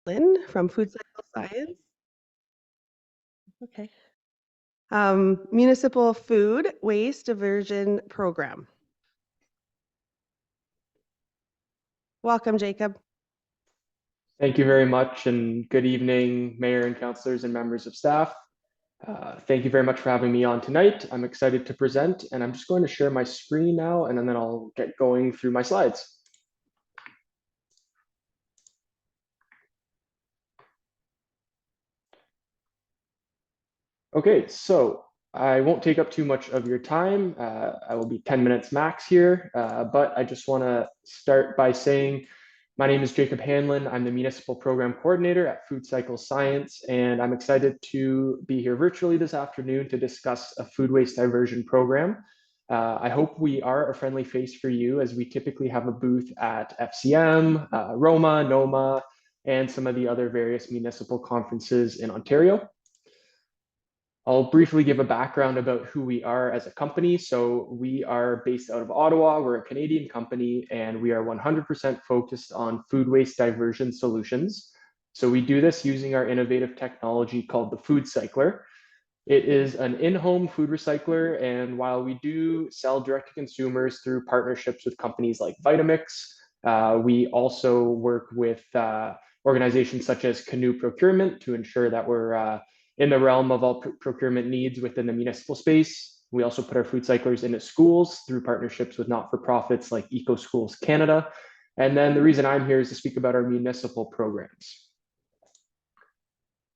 Lynn from Food Cycle Science. Okay. Municipal Food Waste Diversion Program. Welcome, Jacob. Thank you very much, and good evening, Mayor and councillors and members of staff. Thank you very much for having me on tonight. I'm excited to present, and I'm just going to share my screen now, and then I'll get going through my slides. Okay, so I won't take up too much of your time. I will be 10 minutes max here, but I just want to start by saying my name is Jacob Hanlon. I'm the Municipal Program Coordinator at Food Cycle Science, and I'm excited to be here virtually this afternoon to discuss a food waste diversion program. I hope we are a friendly face for you, as we typically have a booth at FCM, Roma, NOMA, and some of the other various municipal conferences in Ontario. I'll briefly give a background about who we are as a company. So we are based out of Ottawa. We're a Canadian company, and we are 100% focused on food waste diversion solutions. So we do this using our innovative technology called the Food Cycler. It is an in-home food recycler, and while we do sell direct to consumers through partnerships with companies like Vitamix, we also work with organizations such as Canoe Procurement to ensure that we're in the realm of all procurement needs within the municipal space. We also put our food cyclers into schools through partnerships with not-for-profits like Eco Schools Canada. And then the reason I'm here is to speak about our municipal programs.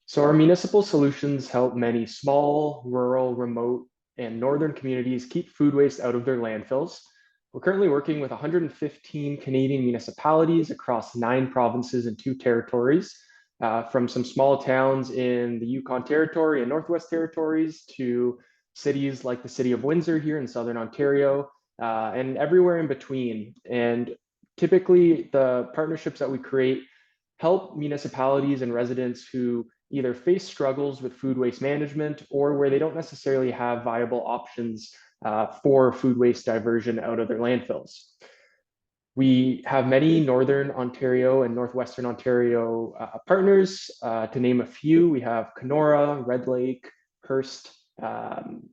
So our municipal solutions help many small, rural, remote, and northern communities keep food waste out of their landfills. We're currently working with 115 Canadian municipalities across 9 provinces and 2 territories, from some small towns in the Yukon Territory and Northwest Territories to cities like the city of Windsor here in Southern Ontario, and everywhere in between. And typically the partnerships that we create help municipalities and residents who either face struggles with food waste management or where they don't necessarily have viable options for food waste diversion out of their landfills. We have many Northern Ontario and Northwestern Ontario partners. To name a few, we have Kenora, Red Lake, Hearst,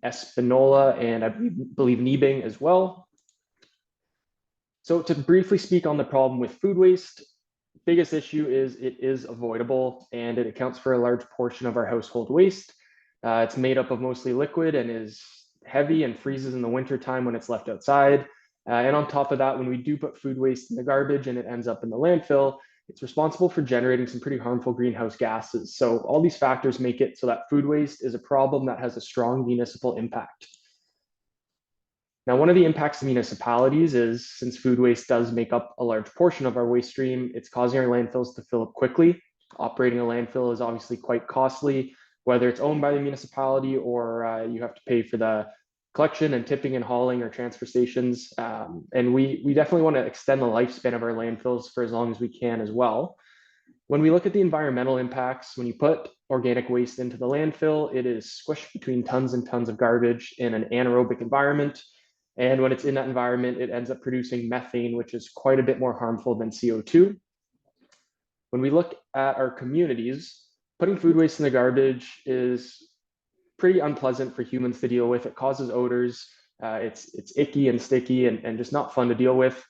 Espanola, and I believe Nebing as well. So to briefly speak on the problem with food waste, biggest issue is it is avoidable, and it accounts for a large portion of our household waste. It's made up of mostly liquid and is heavy and freezes in the wintertime when it's left outside. And on top of that, when we do put food waste in the garbage and it ends up in the landfill, it's responsible for generating some pretty harmful greenhouse gases. So all these factors make it so that food waste is a problem that has a strong municipal impact. Now, one of the impacts to municipalities is, since food waste does make up a large portion of our waste stream, it's causing our landfills to fill up quickly. Operating a landfill is obviously quite costly, whether it's owned by the municipality or you have to pay for the collection and tipping and hauling or transfer stations. And we definitely want to extend the lifespan of our landfills for as long as we can as well. When we look at the environmental impacts, when you put organic waste into the landfill, it is squished between tons and tons of garbage in an anaerobic environment. And when it's in that environment, it ends up producing methane, which is quite a bit more harmful than CO2. When we look at our communities, putting food waste in the garbage is pretty unpleasant for humans to deal with. It causes odors. It's icky and sticky and just not fun to deal with.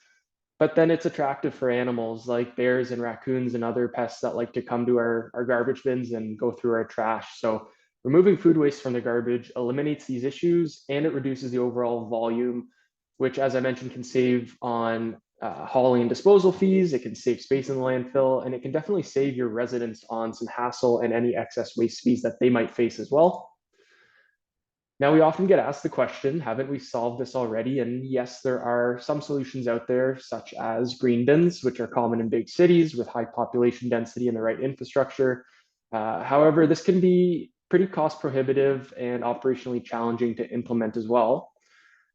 But then it's attractive for animals like bears and raccoons and other pests that like to come to our garbage bins and go through our trash. So removing food waste from the garbage eliminates these issues, and it reduces the overall volume, which, as I mentioned, can save on hauling and disposal fees. It can save space in the landfill, and it can definitely save your residents on some hassle and any excess waste fees that they might face as well. Now, we often get asked the question, haven't we solved this already? And yes, there are some solutions out there, such as green bins, which are common in big cities with high population density and the right infrastructure. However, this can be pretty cost prohibitive and operationally challenging to implement as well.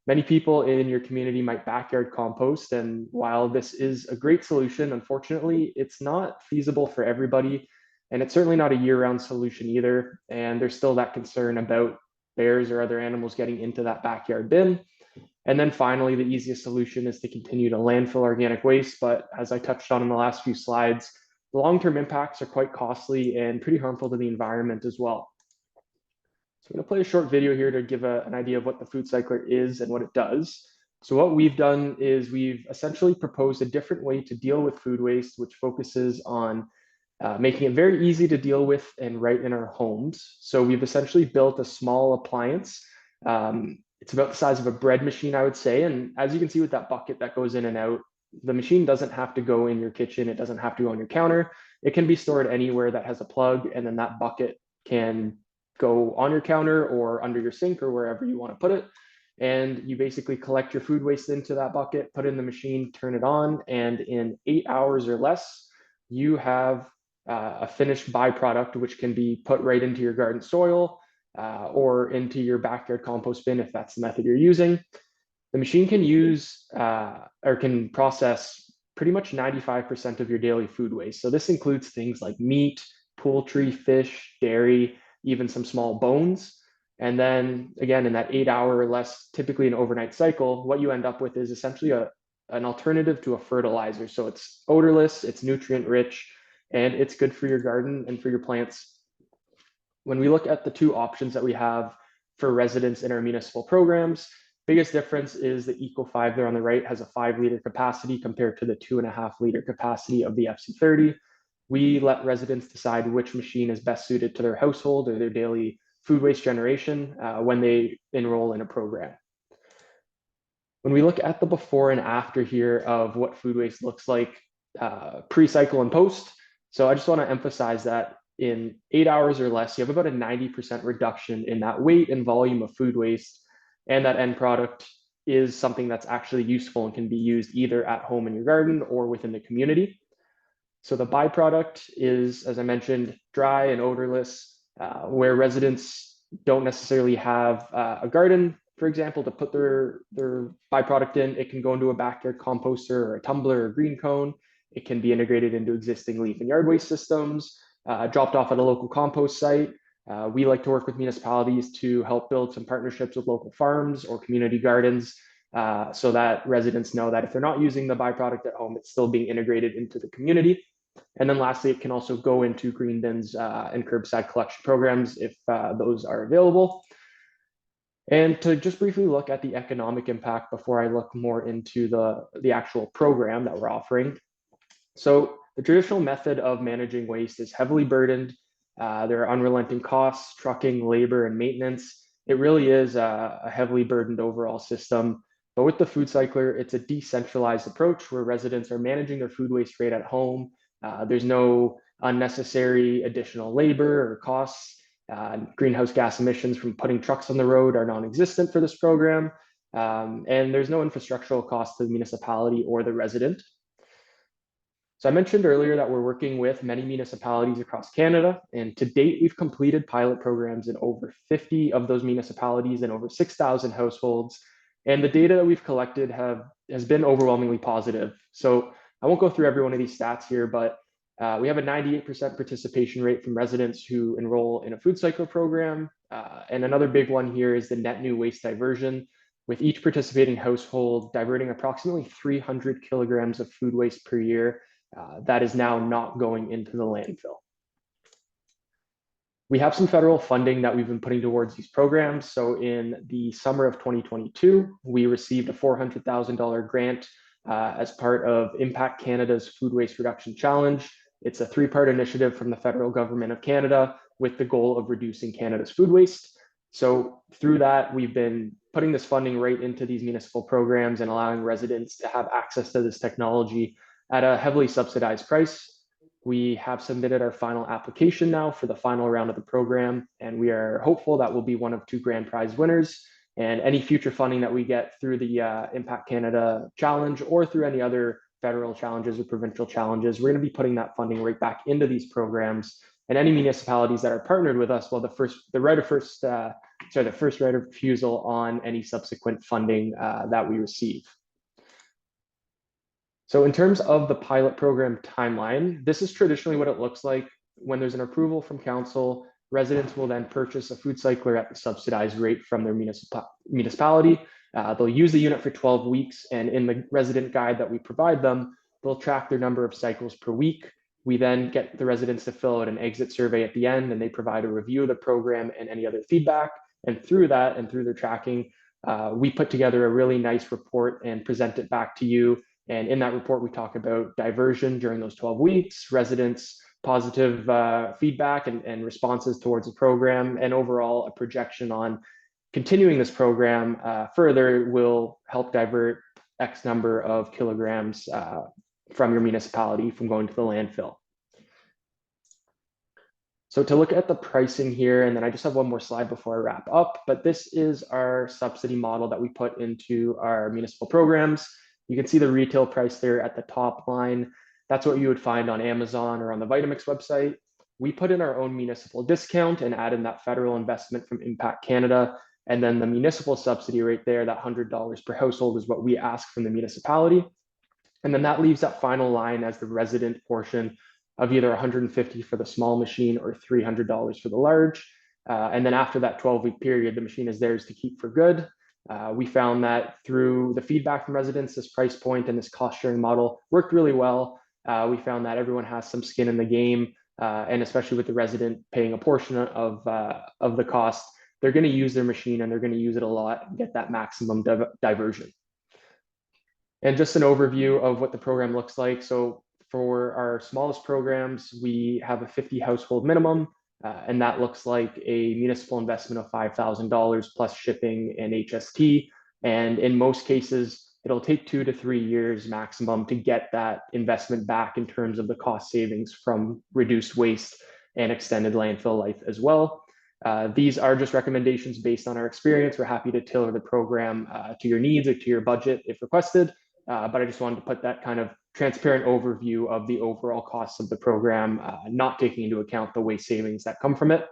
Many people in your community might backyard compost, and while this is a great solution, unfortunately, it's not feasible for everybody, and it's certainly not a year-round solution either. And there's still that concern about bears or other animals getting into that backyard bin. And then finally, the easiest solution is to continue to landfill organic waste. But as I touched on in the last few slides, the long-term impacts are quite costly and pretty harmful to the environment as well. So I'm going to play a short video here to give an idea of what the Food Cycler is and what it does. So what we've done is we've essentially proposed a different way to deal with food waste, which focuses on making it very easy to deal with and right in our homes. So we've essentially built a small appliance. It's about the size of a bread machine, I would say. And as you can see with that bucket that goes in and out, the machine doesn't have to go in your kitchen. It doesn't have to go on your counter. It can be stored anywhere that has a plug, and then that bucket can go on your counter or under your sink or wherever you want to put it. And you basically collect your food waste into that bucket, put it in the machine, turn it on, and in 8 hours or less, you have a finished byproduct, which can be put right into your garden soil or into your backyard compost bin if that's the method you're using. The machine can use or can process pretty much 95% of your daily food waste. So this includes things like meat, poultry, fish, dairy, even some small bones. And then again, in that 8 hour or less, typically an overnight cycle, what you end up with is essentially an alternative to a fertilizer. So it's odorless, it's nutrient rich, and it's good for your garden and for your plants. When we look at the two options that we have for residents in our municipal programs, biggest difference is the Eco5 there on the right has a 5-liter capacity compared to the 2.5-liter capacity of the FC30. We let residents decide which machine is best suited to their household or their daily food waste generation when they enroll in a program. When we look at the before and after here of what food waste looks like pre-cycle and post, so I just want to emphasize that in 8 hours or less, you have about a 90% reduction in that weight and volume of food waste, and that end product is something that's actually useful and can be used either at home in your garden or within the community. So the byproduct is, as I mentioned, dry and odorless, where residents don't necessarily have a garden, for example, to put their byproduct in. It can go into a backyard composter or a tumbler or green cone. It can be integrated into existing leaf and yard waste systems, dropped off at a local compost site. We like to work with municipalities to help build some partnerships with local farms or community gardens so that residents know that if they're not using the byproduct at home, it's still being integrated into the community. And then lastly, it can also go into green bins and curbside collection programs if those are available. And to just briefly look at the economic impact before I look more into the actual program that we're offering. So the traditional method of managing waste is heavily burdened. There are unrelenting costs, trucking, labor, and maintenance. It really is a heavily burdened overall system. But with the Food Cycler, it's a decentralized approach where residents are managing their food waste right at home. There's no unnecessary additional labor or costs. Greenhouse gas emissions from putting trucks on the road are non-existent for this program. And there's no infrastructural cost to the municipality or the resident. So I mentioned earlier that we're working with many municipalities across Canada, and to date, we've completed pilot programs in over 50 of those municipalities and over 6,000 households. And the data that we've collected has been overwhelmingly positive. So I won't go through every one of these stats here, but we have a 98% participation rate from residents who enroll in a Food Cycler program. And another big one here is the net new waste diversion, with each participating household diverting approximately 300 kilograms of food waste per year. That is now not going into the landfill. We have some federal funding that we've been putting towards these programs. So in the summer of 2022, we received a $400,000 grant as part of Impact Canada's Food Waste Reduction Challenge. It's a 3-part initiative from the federal government of Canada with the goal of reducing Canada's food waste. So through that, we've been putting this funding right into these municipal programs and allowing residents to have access to this technology at a heavily subsidized price. We have submitted our final application now for the final round of the program, and we are hopeful that we'll be one of 2 grand prize winners. And any future funding that we get through the Impact Canada Challenge or through any other federal challenges or provincial challenges, we're going to be putting that funding right back into these programs. And any municipalities that are partnered with us, well, the first right of refusal on any subsequent funding that we receive. So in terms of the pilot program timeline, this is traditionally what it looks like. When there's an approval from council, residents will then purchase a Food Cycler at the subsidized rate from their municipality. They'll use the unit for 12 weeks, and in the resident guide that we provide them, they'll track their number of cycles per week. We then get the residents to fill out an exit survey at the end, and they provide a review of the program and any other feedback. And through that and through their tracking, we put together a really nice report and present it back to you. And in that report, we talk about diversion during those 12 weeks, residents' positive feedback and responses towards the program, and overall a projection on continuing this program further will help divert X number of kilograms from your municipality from going to the landfill. So to look at the pricing here, and then I just have one more slide before I wrap up, but this is our subsidy model that we put into our municipal programs. You can see the retail price there at the top line. That's what you would find on Amazon or on the Vitamix website. We put in our own municipal discount and add in that federal investment from Impact Canada. And then the municipal subsidy rate there, that $100 per household, is what we ask from the municipality. And then that leaves that final line as the resident portion of either $150 for the small machine or $300 for the large. And then after that 12-week period, the machine is theirs to keep for good. We found that through the feedback from residents, this price point and this cost sharing model worked really well. We found that everyone has some skin in the game, and especially with the resident paying a portion of the cost, they're going to use their machine and they're going to use it a lot and get that maximum diversion. And just an overview of what the program looks like. So for our smallest programs, we have a 50 household minimum, and that looks like a municipal investment of $5,000 plus shipping and HST. And in most cases, it'll take 2 to 3 years maximum to get that investment back in terms of the cost savings from reduced waste and extended landfill life as well. These are just recommendations based on our experience. We're happy to tailor the program to your needs or to your budget if requested. But I just wanted to put that kind of transparent overview of the overall costs of the program, not taking into account the waste savings that come from it.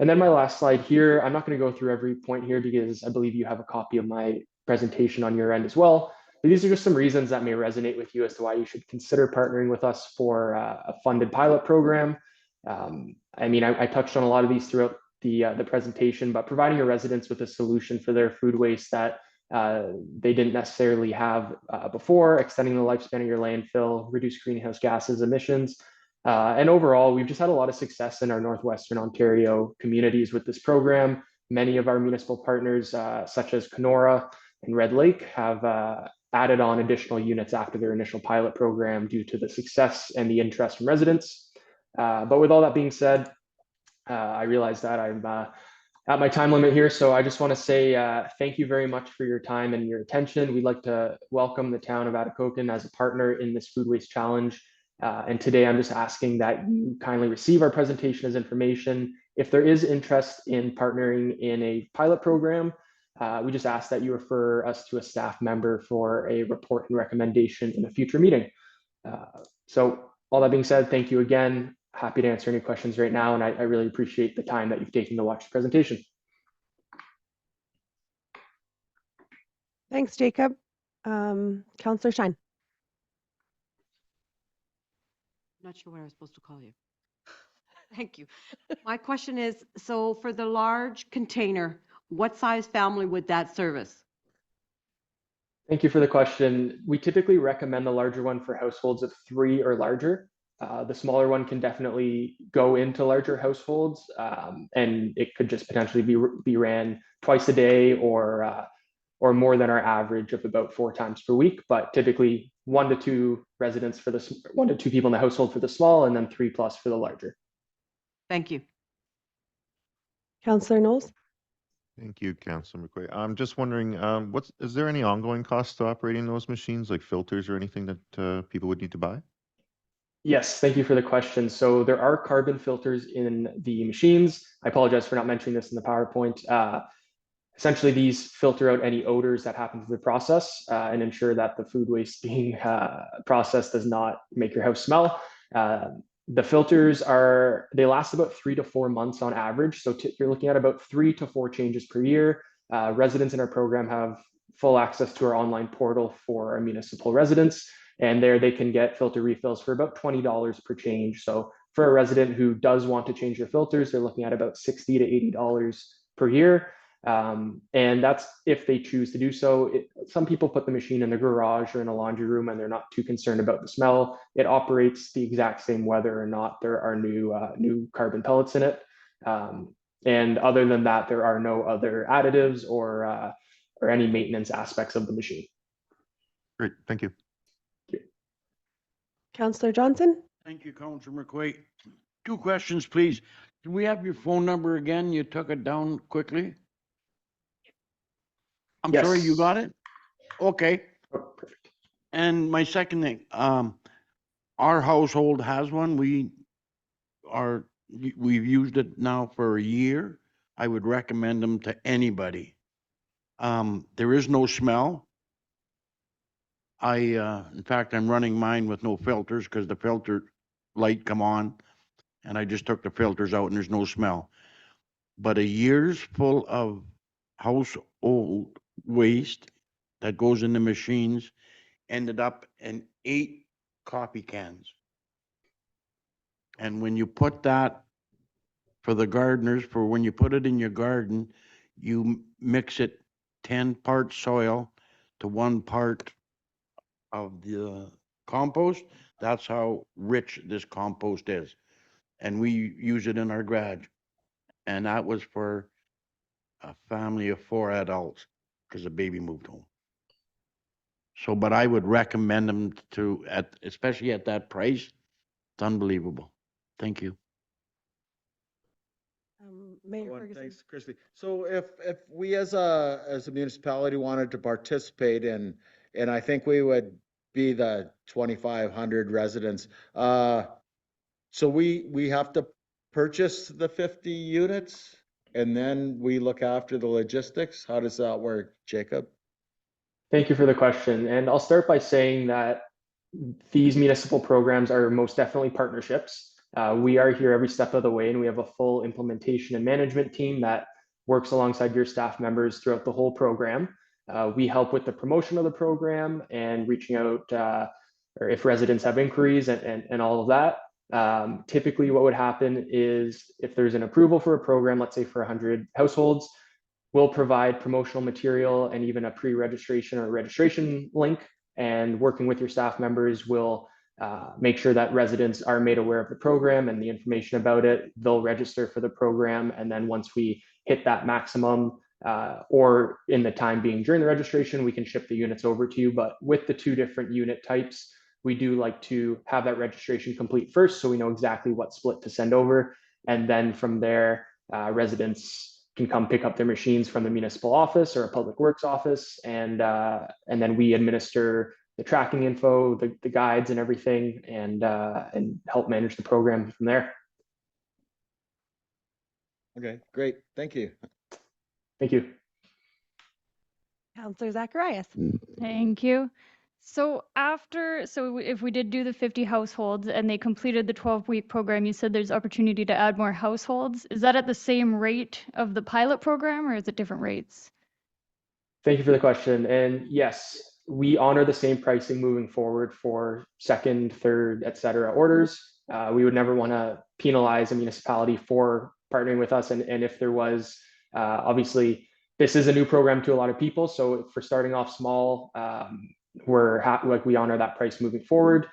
And then my last slide here, I'm not going to go through every point here because I believe you have a copy of my presentation on your end as well. But these are just some reasons that may resonate with you as to why you should consider partnering with us for a funded pilot program. I mean, I touched on a lot of these throughout the presentation, but providing your residents with a solution for their food waste that they didn't necessarily have before, extending the lifespan of your landfill, reduce greenhouse gases emissions. And overall, we've just had a lot of success in our Northwestern Ontario communities with this program. Many of our municipal partners, such as Kenora and Red Lake, have added on additional units after their initial pilot program due to the success and the interest from residents. But with all that being said, I realize that I'm at my time limit here. So I just want to say thank you very much for your time and your attention. We'd like to welcome the town of Atikokan as a partner in this food waste challenge. And today I'm just asking that you kindly receive our presentation as information. If there is interest in partnering in a pilot program, we just ask that you refer us to a staff member for a report and recommendation in a future meeting. So all that being said, thank you again. Happy to answer any questions right now, and I really appreciate the time that you've taken to watch the presentation. Thanks, Jacob. Councillor Shine. I'm not sure what I was supposed to call you. Thank you. My question is, so for the large container, what size family would that service? Thank you for the question. We typically recommend the larger one for households of 3 or larger. The smaller one can definitely go into larger households, and it could just potentially be ran twice a day or more than our average of about 4 times per week. But typically 1 to 2 residents for 1 to 2 people in the household for the small, and then 3+ for the larger. Thank you. Councillor Knowles. Thank you, Councillor McQuaid. I'm just wondering, is there any ongoing costs to operating those machines, like filters or anything that people would need to buy? Yes, thank you for the question. So there are carbon filters in the machines. I apologize for not mentioning this in the PowerPoint. Essentially, these filter out any odors that happen through the process and ensure that the food waste being processed does not make your house smell. The filters they last about 3 to 4 months on average. So you're looking at about 3 to 4 changes per year. Residents in our program have full access to our online portal for our municipal residents. And there they can get filter refills for about $20 per change. So for a resident who does want to change their filters, they're looking at about $60 to $80 per year. And that's if they choose to do so. Some people put the machine in the garage or in a laundry room and they're not too concerned about the smell. It operates the exact same whether or not there are new carbon pellets in it. And other than that, there are no other additives or any maintenance aspects of the machine. Great, thank you. Councillor Johnson? Thank you, Councillor McQuaid. 2 questions, please. Can we have your phone number again? You took it down quickly. I'm sorry, you Yes. got it? Okay. Oh, perfect. And my second thing, our household has one. We've used it now for a year. I would recommend them to anybody. There is no smell. In fact, I'm running mine with no filters because the filter light come on and I just took the filters out and there's no smell. But a year's full of household waste that goes in the machines ended up in 8 coffee cans. And when you put that for the gardeners, for when you put it in your garden, you mix it 10 parts soil to 1 part of the compost. That's how rich this compost is. And we use it in our garage. And that was for a family of 4 adults because the baby moved home. So, but I would recommend them to, especially at that price. It's unbelievable. Thank you. Mayor Well, Ferguson? thanks, Christy. So if we as a municipality wanted to participate in, and I think we would be the 2,500 residents, so we have to purchase the 50 units and then we look after the logistics? How does that work, Jacob? Thank you for the question. And I'll start by saying that these municipal programs are most definitely partnerships. We are here every step of the way, and we have a full implementation and management team that works alongside your staff members throughout the whole program. We help with the promotion of the program and reaching out or if residents have inquiries and all of that. Typically, what would happen is if there's an approval for a program, let's say for 100 households, we'll provide promotional material and even a pre-registration or registration link. And working with your staff members will make sure that residents are made aware of the program and the information about it. They'll register for the program. And then once we hit that maximum or in the time being during the registration, we can ship the units over to you. But with the 2 different unit types, we do like to have that registration complete first so we know exactly what split to send over. And then from there, residents can come pick up their machines from the municipal office or a public works office, and then we administer the tracking info, the guides and everything, and help manage the program from there. Okay, great. Thank you. Thank you. Councillor Zacharias? Thank you. So if we did do the 50 households and they completed the 12-week program, you said there's opportunity to add more households. Is that at the same rate of the pilot program or is it different rates? Thank you for the question. And yes, we honor the same pricing moving forward for second, third, et cetera orders. We would never want to penalize a municipality for partnering with us. And if there was, obviously, this is a new program to a lot of people. So for starting off small, we're happy, like we honor that price moving forward.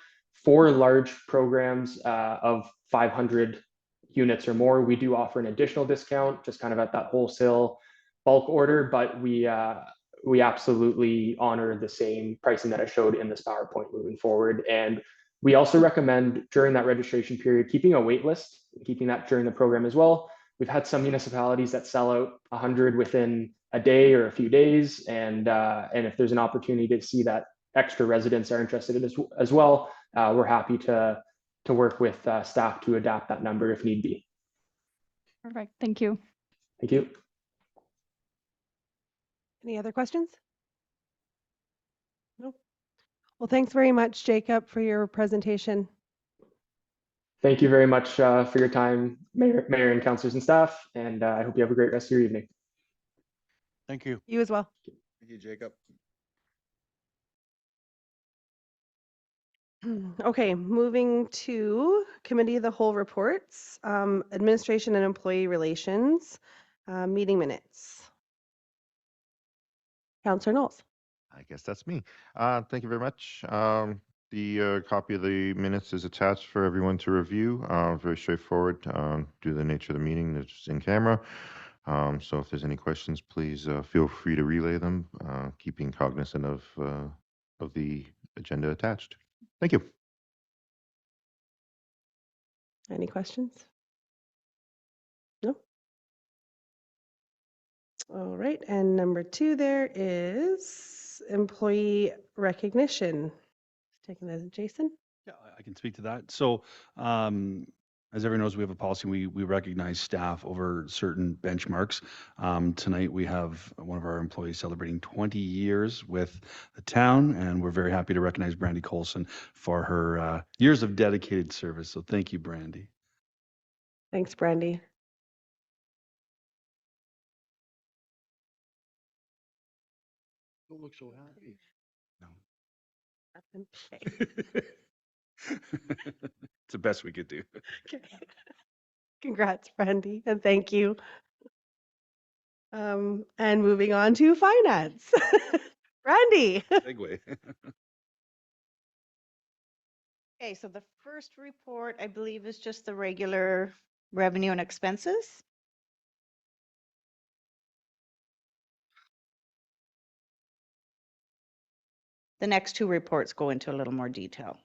For large programs of 500 units or more, we do offer an additional discount, just kind of at that wholesale bulk order, but we absolutely honor the same pricing that I showed in this PowerPoint moving forward. And we also recommend during that registration period, keeping a wait list, keeping that during the program as well. We've had some municipalities that sell out 100 within a day or a few days. And if there's an opportunity to see that extra residents are interested in as well, we're happy to work with staff to adapt that number if need be. Perfect. Thank you. Thank you. Any other questions? Nope. Well, thanks very much, Jacob, for your presentation. Thank you very much for your time, Mayor and councilors and staff, and I hope you have a great rest of your evening. Thank you. You as well. Thank you, Jacob. Okay, moving to Committee of the Whole reports, Administration and Employee Relations, meeting minutes. Counselor Knowles. I guess that's me. Thank you very much. The copy of the minutes is attached for everyone to review. Very straightforward due to the nature of the meeting. It's in camera. So if there's any questions, please feel free to relay them, keeping cognizant of the agenda attached. Thank you. Any questions? No? All right, and number 2 there is employee recognition. Taking that, Jason? Yeah, I can speak to that. So, as everyone knows, we have a policy. We recognize staff over certain benchmarks. Tonight, we have one of our employees celebrating 20 years with the town, and we're very happy to recognize Brandy Colson for her years of dedicated service. So, thank you, Brandy. Thanks, Brandy. Don't look so happy. Okay. It's the best we could do. Okay. Congrats, Brandy, and thank you. And moving on to finance. Brandy. Segue. Okay, so the first report, I believe, is just the regular revenue and expenses. The next 2 reports go into a little more detail.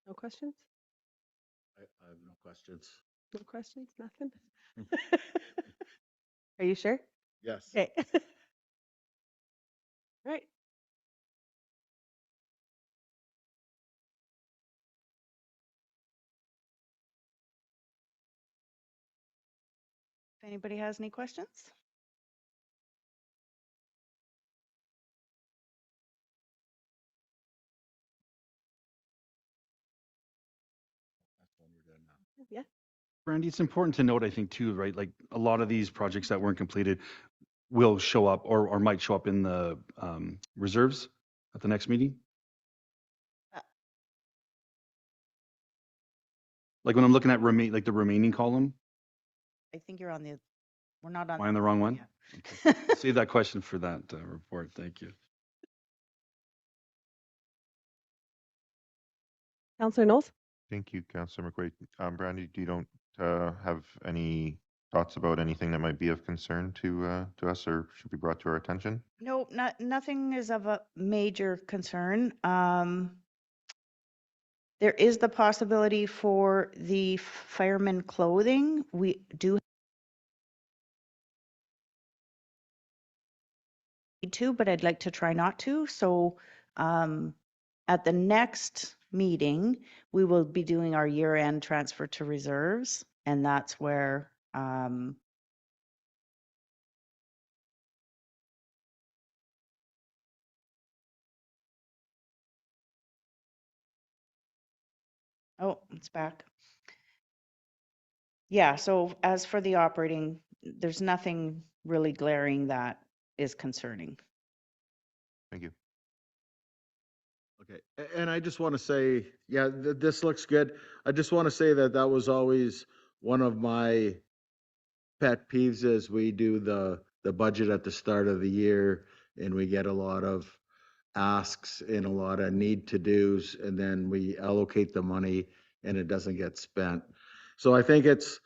No questions? I have no questions. No questions? Nothing? Are you sure? Yes. Okay. Right. If anybody has any questions? Yeah. Brandy, it's important to note, I think, too, right? Like a lot of these projects that weren't completed will show up or might show up in the reserves at the next meeting. Uh, Like when I'm looking at like the remaining column, I think you're on the, we're not on. am I on the wrong one? Yeah. Okay. Save that question for that report. Thank you. Counselor Knowles? Thank you, Councillor McQuaid. Brandy, you don't have any thoughts about anything that might be of concern to us or should be brought to our attention? No, nothing is of a major concern. There is the possibility for the fireman clothing. We do need to, but I'd like to try not to. So at the next meeting, we will be doing our year-end transfer to reserves, and that's where oh, it's back. Yeah, so as for the operating, there's nothing really glaring that is concerning. Thank you. Okay, and I just want to say, yeah, this looks good. I just want to say that that was always one of my pet peeves as we do the budget at the start of the year and we get a lot of asks and a lot of need to do's and then we allocate the money and it doesn't get spent. So I think it's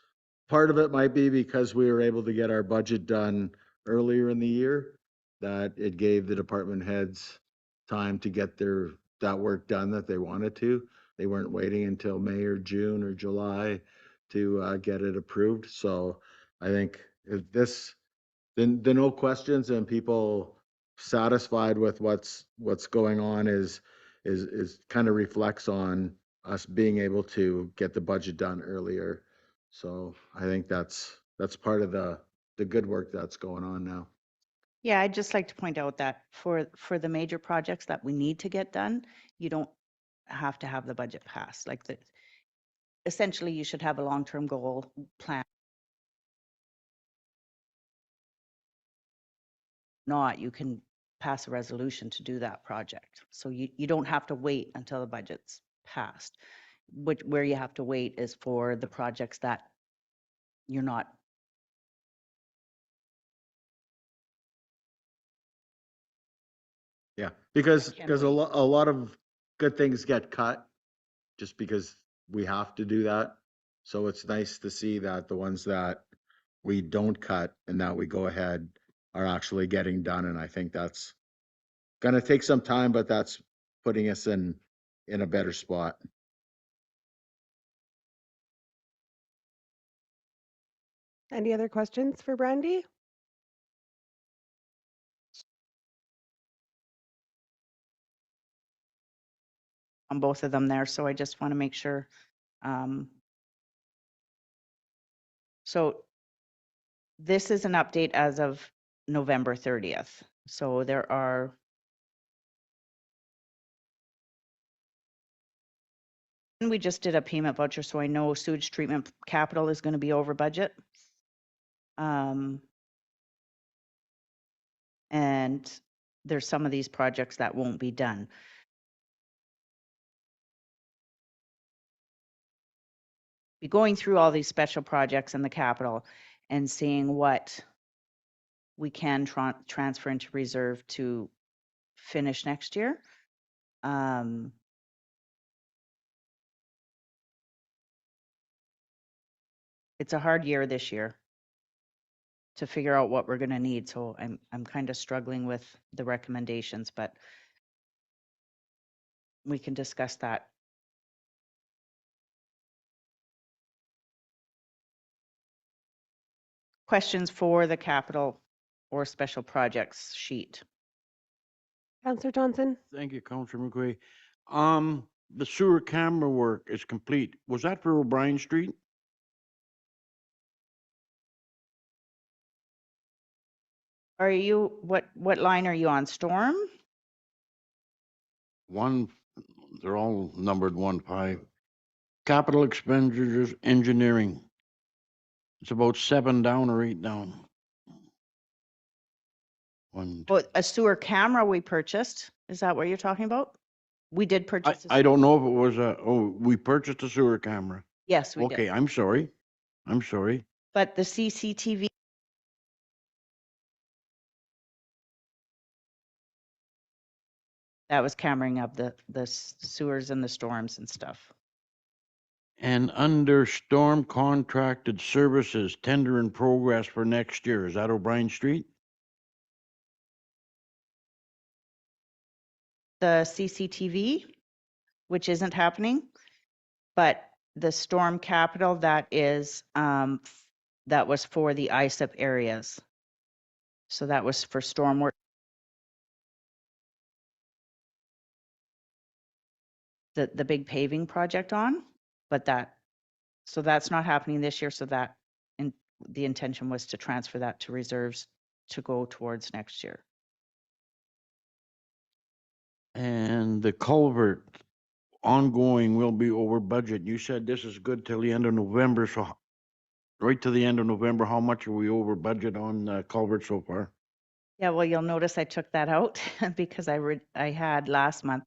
part of it might be because we were able to get our budget done earlier in the year, that it gave the department heads time to get that work done that they wanted to. They weren't waiting until May or June or July to get it approved. So I think if this, then the no questions and people satisfied with what's going on is kind of reflects on us being able to get the budget done earlier. So I think that's part of the good work that's going on now. Yeah, I'd just like to point out that for the major projects that we need to get done, you don't have to have the budget passed. Like essentially you should have a long-term goal plan. Not, you can pass a resolution to do that project. So you don't have to wait until the budget's passed. Where you have to wait is for the projects that you're not. Yeah, because, Can a wait. a lot of good things get cut just because we have to do that. So it's nice to see that the ones that we don't cut and that we go ahead are actually getting done. And I think that's gonna take some time, but that's putting us in a better spot. Any other questions for Brandy? On both of them there, so I just want to make sure. So this is an update as of November 30th. So there are and we just did a payment voucher, so I know sewage treatment capital is going to be over budget. And there's some of these projects that won't be done. Be going through all these special projects in the capital and seeing what we can transfer into reserve to finish next year. It's a hard year this year to figure out what we're going to need, so I'm kind of struggling with the recommendations, but we can discuss that. Questions for the capital or special projects sheet? Counselor Johnson? Thank you, Councillor McQuay. The sewer camera work is complete. Was that for O'Brien Street? Are you, what line are you on? Storm? They're all numbered 1-5. Capital expenditures, engineering. It's about 7 down or 8 down. Oh, a sewer camera we purchased. Is that what you're talking about? We did purchase. I don't know if it was we purchased a sewer camera. Yes, we did. Okay, I'm sorry. But the CCTV. That was cameraing up the sewers and the storms and stuff. And under storm contracted services, tender in progress for next year. Is that O'Brien Street? The CCTV, which isn't happening, but the storm capital that is, that was for the ISIP areas. So that was for storm work. The big paving project on, but so that's not happening this year. So that, the intention was to transfer that to reserves to go towards next year. And the culvert ongoing will be over budget. You said this is good till the end of November, so right to the end of November, how much are we over budget on culvert so far? Yeah, well, you'll notice I took that out because I had last month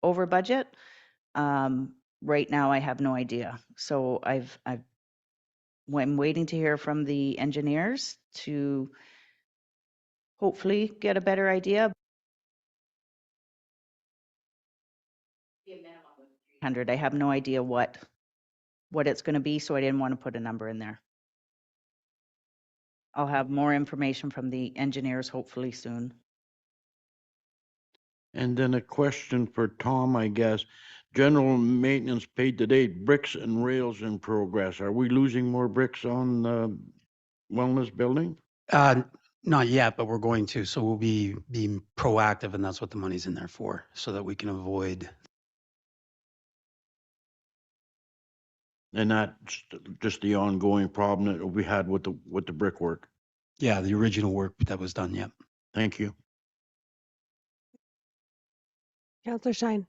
over budget. Right now I have no idea. So I'm waiting to hear from the engineers to hopefully get a better idea. 100. I have no idea what it's going to be, so I didn't want to put a number in there. I'll have more information from the engineers hopefully soon. And then a question for Tom, I guess. General maintenance paid to date, bricks and rails in progress. Are we losing more bricks on the wellness building? Not yet, but we're going to. So we'll be being proactive, and that's what the money's in there for, so that we can avoid. And that's just the ongoing problem that we had with the brickwork. Yeah, the original work that was done. Yep. Thank you. Counselor Shine?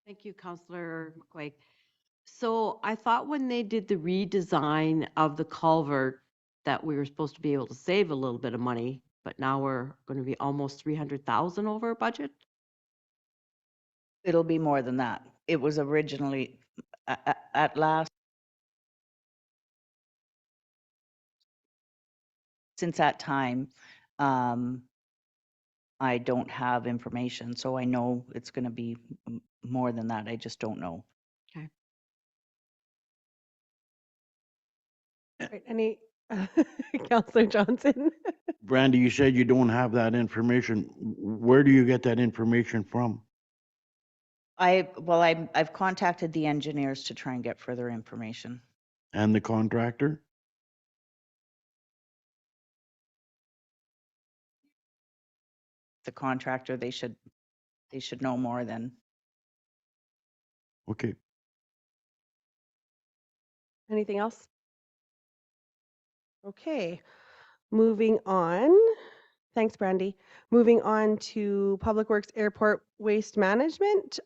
Thank you, Councillor McQuaig. So I thought when they did the redesign of the culvert, that we were supposed to be able to save a little bit of money, but now we're going to be almost 300,000 over budget? It'll be more than that. It was originally, at last, since that time, I don't have information, so I know it's going to be more than that. I just don't know. Right, any, Counselor Johnson? Brandy, you said you don't have that information. Where do you get that information from? I've contacted the engineers to try and get further information. And the contractor? The contractor, they should know more than. Okay. Anything else? Okay, moving on. Thanks, Brandy. Moving on to Public Works Airport Waste Management,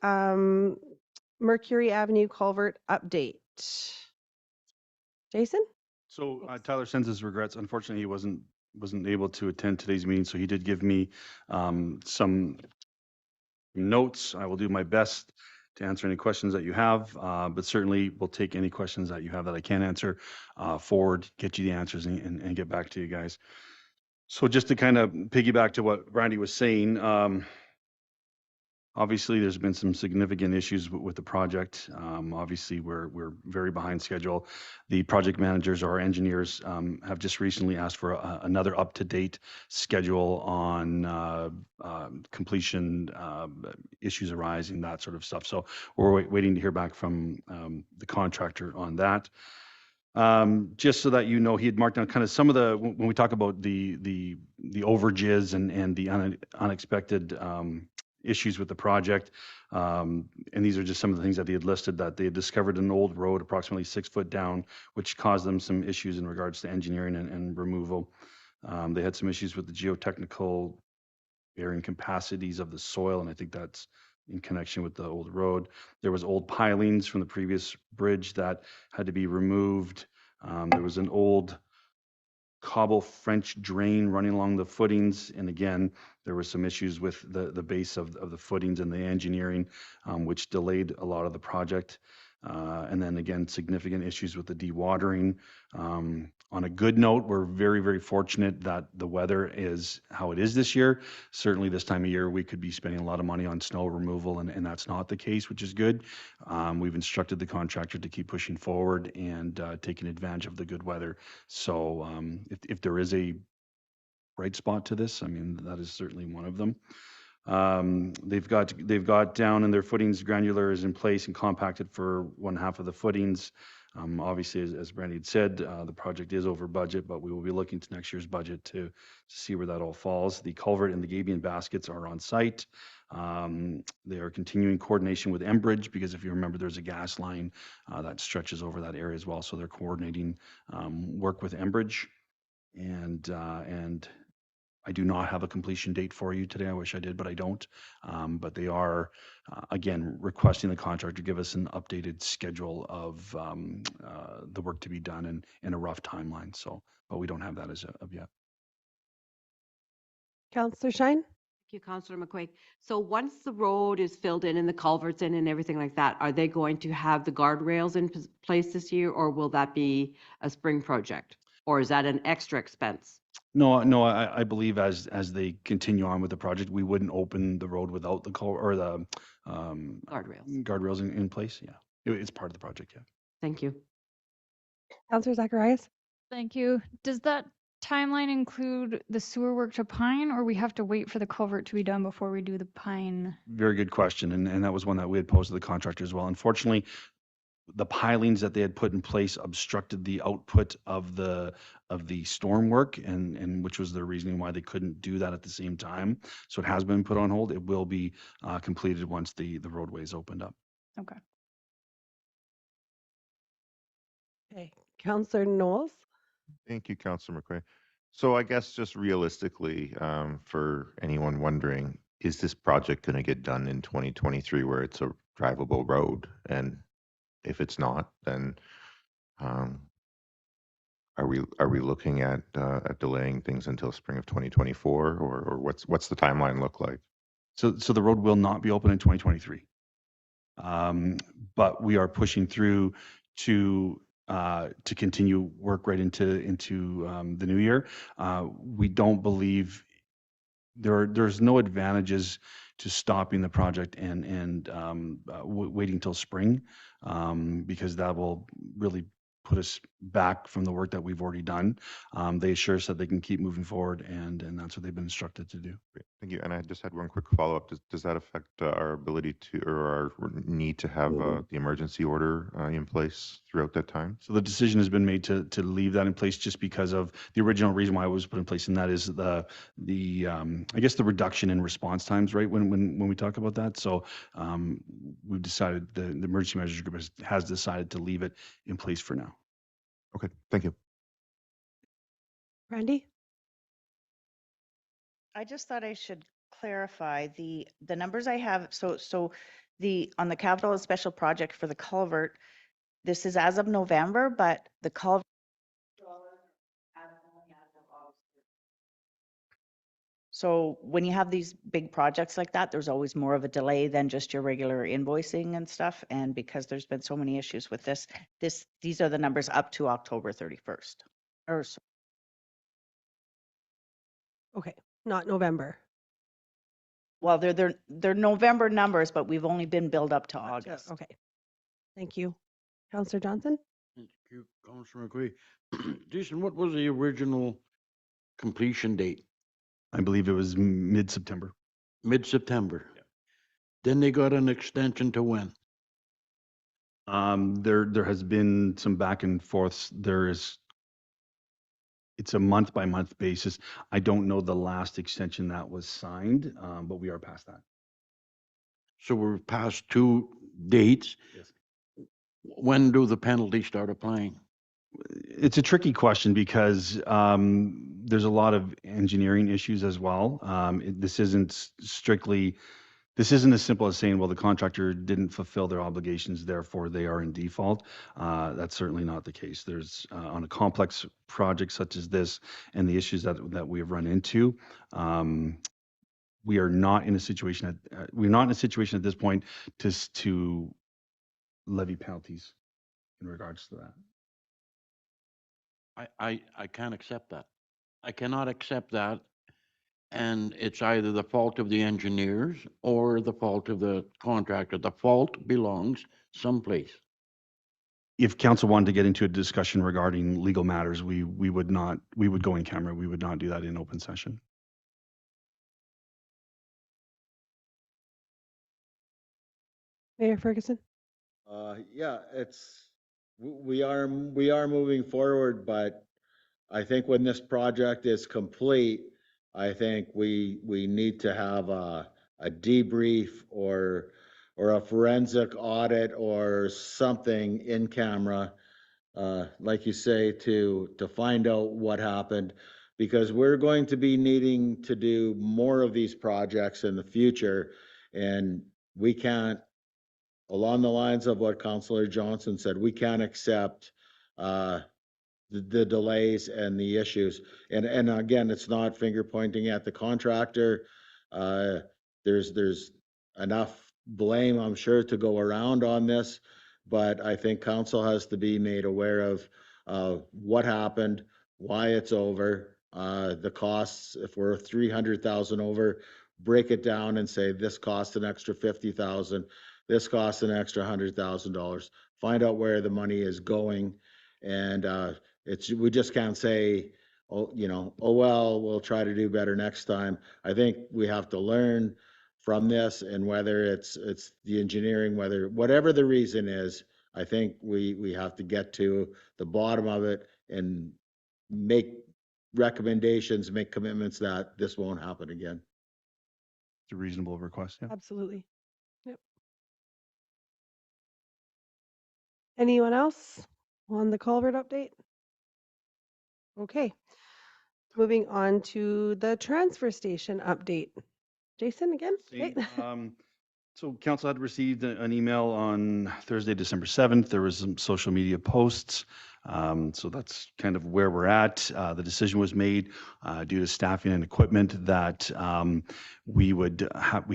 Mercury Avenue Culvert update. Jason? So Tyler sends his regrets. Unfortunately, he wasn't able to attend today's meeting, so he did give me some notes. I will do my best to answer any questions that you have, but certainly we'll take any questions that you have that I can answer forward, get you the answers, and get back to you guys. So just to kind of piggyback to what Brandy was saying, obviously there's been some significant issues with the project. Obviously we're very behind schedule. The project managers or our engineers have just recently asked for another up-to-date schedule on completion, issues arising, that sort of stuff. So we're waiting to hear back from the contractor on that. Just so that you know, he had marked down kind of some of the, when we talk about the overages and the unexpected issues with the project. And these are just some of the things that they had listed, that they had discovered an old road approximately 6 foot down, which caused them some issues in regards to engineering and removal. They had some issues with the geotechnical bearing capacities of the soil, and I think that's in connection with the old road. There was old pilings from the previous bridge that had to be removed. There was an old cobble French drain running along the footings. And again, there were some issues with the base of the footings and the engineering, which delayed a lot of the project. And then again, significant issues with the dewatering. On a good note, we're very, very fortunate that the weather is how it is this year. Certainly this time of year, we could be spending a lot of money on snow removal, and that's not the case, which is good. We've instructed the contractor to keep pushing forward and taking advantage of the good weather. So if there is a bright spot to this, I mean, that is certainly one of them. They've got down in their footings, granular is in place and compacted for one half of the footings. Obviously, as Brandy had said, the project is over budget, but we will be looking to next year's budget to see where that all falls. The culvert and the gabion baskets are on site. They are continuing coordination with Enbridge, because if you remember, there's a gas line that stretches over that area as well. So they're coordinating work with Enbridge. And I do not have a completion date for you today. I wish I did, but I don't. But they are, again, requesting the contractor to give us an updated schedule of the work to be done and a rough timeline. So, but we don't have that as of yet. Counselor Shine? Thank you, Councillor McQuaig. So once the road is filled in and the culverts in and everything like that, are they going to have the guardrails in place this year, or will that be a spring project? Or is that an extra expense? No, I believe as they continue on with the project, we wouldn't open the road without the guardrails in place. Yeah, it's part of the project. Yeah. Thank you. Counselor Zacharias? Thank you. Does that timeline include the sewer work to Pine, or we have to wait for the culvert to be done before we do the Pine? Very good question, and that was one that we had posed to the contractor as well. Unfortunately, the pilings that they had put in place obstructed the output of the storm work, and which was the reasoning why they couldn't do that at the same time. So it has been put on hold. It will be completed once the roadway is opened up. Okay. Okay, Counselor Knowles? Thank you, Councilor McQuaid. So I guess just realistically, for anyone wondering, is this project going to get done in 2023 where it's a drivable road? And if it's not, then are are we looking at delaying things until spring of 2024, or what's the timeline look like? So the road will not be open in 2023. But we are pushing through to continue work right into the new year. We don't believe there's no advantages to stopping the project and waiting till spring, because that will really put us back from the work that we've already done. They assure us that they can keep moving forward, and that's what they've been instructed to do. Great, thank you. And I just had one quick follow-up. Does that affect our ability to, or our need to have the emergency order in place throughout that time? So the decision has been made to leave that in place just because of the original reason why it was put in place, and that is the I guess the reduction in response times, right? When we talk about that, so we've decided the emergency measures group has decided to leave it in place for now. Okay, thank you. Randy? I just thought I should clarify the numbers I have. So on the capital and special project for the culvert, this is as of November, but the culvert. So when you have these big projects like that, there's always more of a delay than just your regular invoicing and stuff. And because there's been so many issues with these are the numbers up to October 31st. Okay, not November. Well, they're November numbers, but we've only been billed up to August. Okay. Thank you. Councillor Johnson? Thank you, Councillor McQueen. Jason, what was the original completion date? I believe it was mid-September. Mid-September. Then they got an extension to when? There has been some back and forths. It's a month by month basis. I don't know the last extension that was signed, but we are past that. So we're past 2 dates. Yes. When do the penalties start applying? It's a tricky question because there's a lot of engineering issues as well. This isn't as simple as saying, well, the contractor didn't fulfill their obligations, therefore they are in default. That's certainly not the case. There's on a complex project such as this and the issues that we have run into, we're not in a situation at this point to levy penalties in regards to that. I can't accept that. I cannot accept that. And it's either the fault of the engineers or the fault of the contractor. The fault belongs someplace. If council wanted to get into a discussion regarding legal matters, we would go in camera. We would not do that in open session. Mayor Ferguson? Yeah, we are moving forward, but I think when this project is complete, I think we need to have a debrief or a forensic audit or something in camera, like you say, to find out what happened, because we're going to be needing to do more of these projects in the future, and we can't, along the lines of what Councillor Johnson said, we can't accept the delays and the issues. And again, it's not finger pointing at the contractor. There's enough blame, I'm sure, to go around on this, but I think council has to be made aware of what happened, why it's over, the costs. If we're 300,000 over, break it down and say this costs an extra 50,000, this costs an extra $100,000. Find out where the money is going, and we just can't say, oh well, we'll try to do better next time. I think we have to learn from this, and whether it's the engineering, whatever the reason is, I think we have to get to the bottom of it and make recommendations, make commitments that this won't happen again. It's a reasonable request. Yeah. Absolutely. Yep. Anyone else on the culvert update? Okay. Moving on to the transfer station update. Jason again? Okay. So council had received an email on Thursday, December 7th. There was some social media posts So that's kind of where we're at. The decision was made due to staffing and equipment that we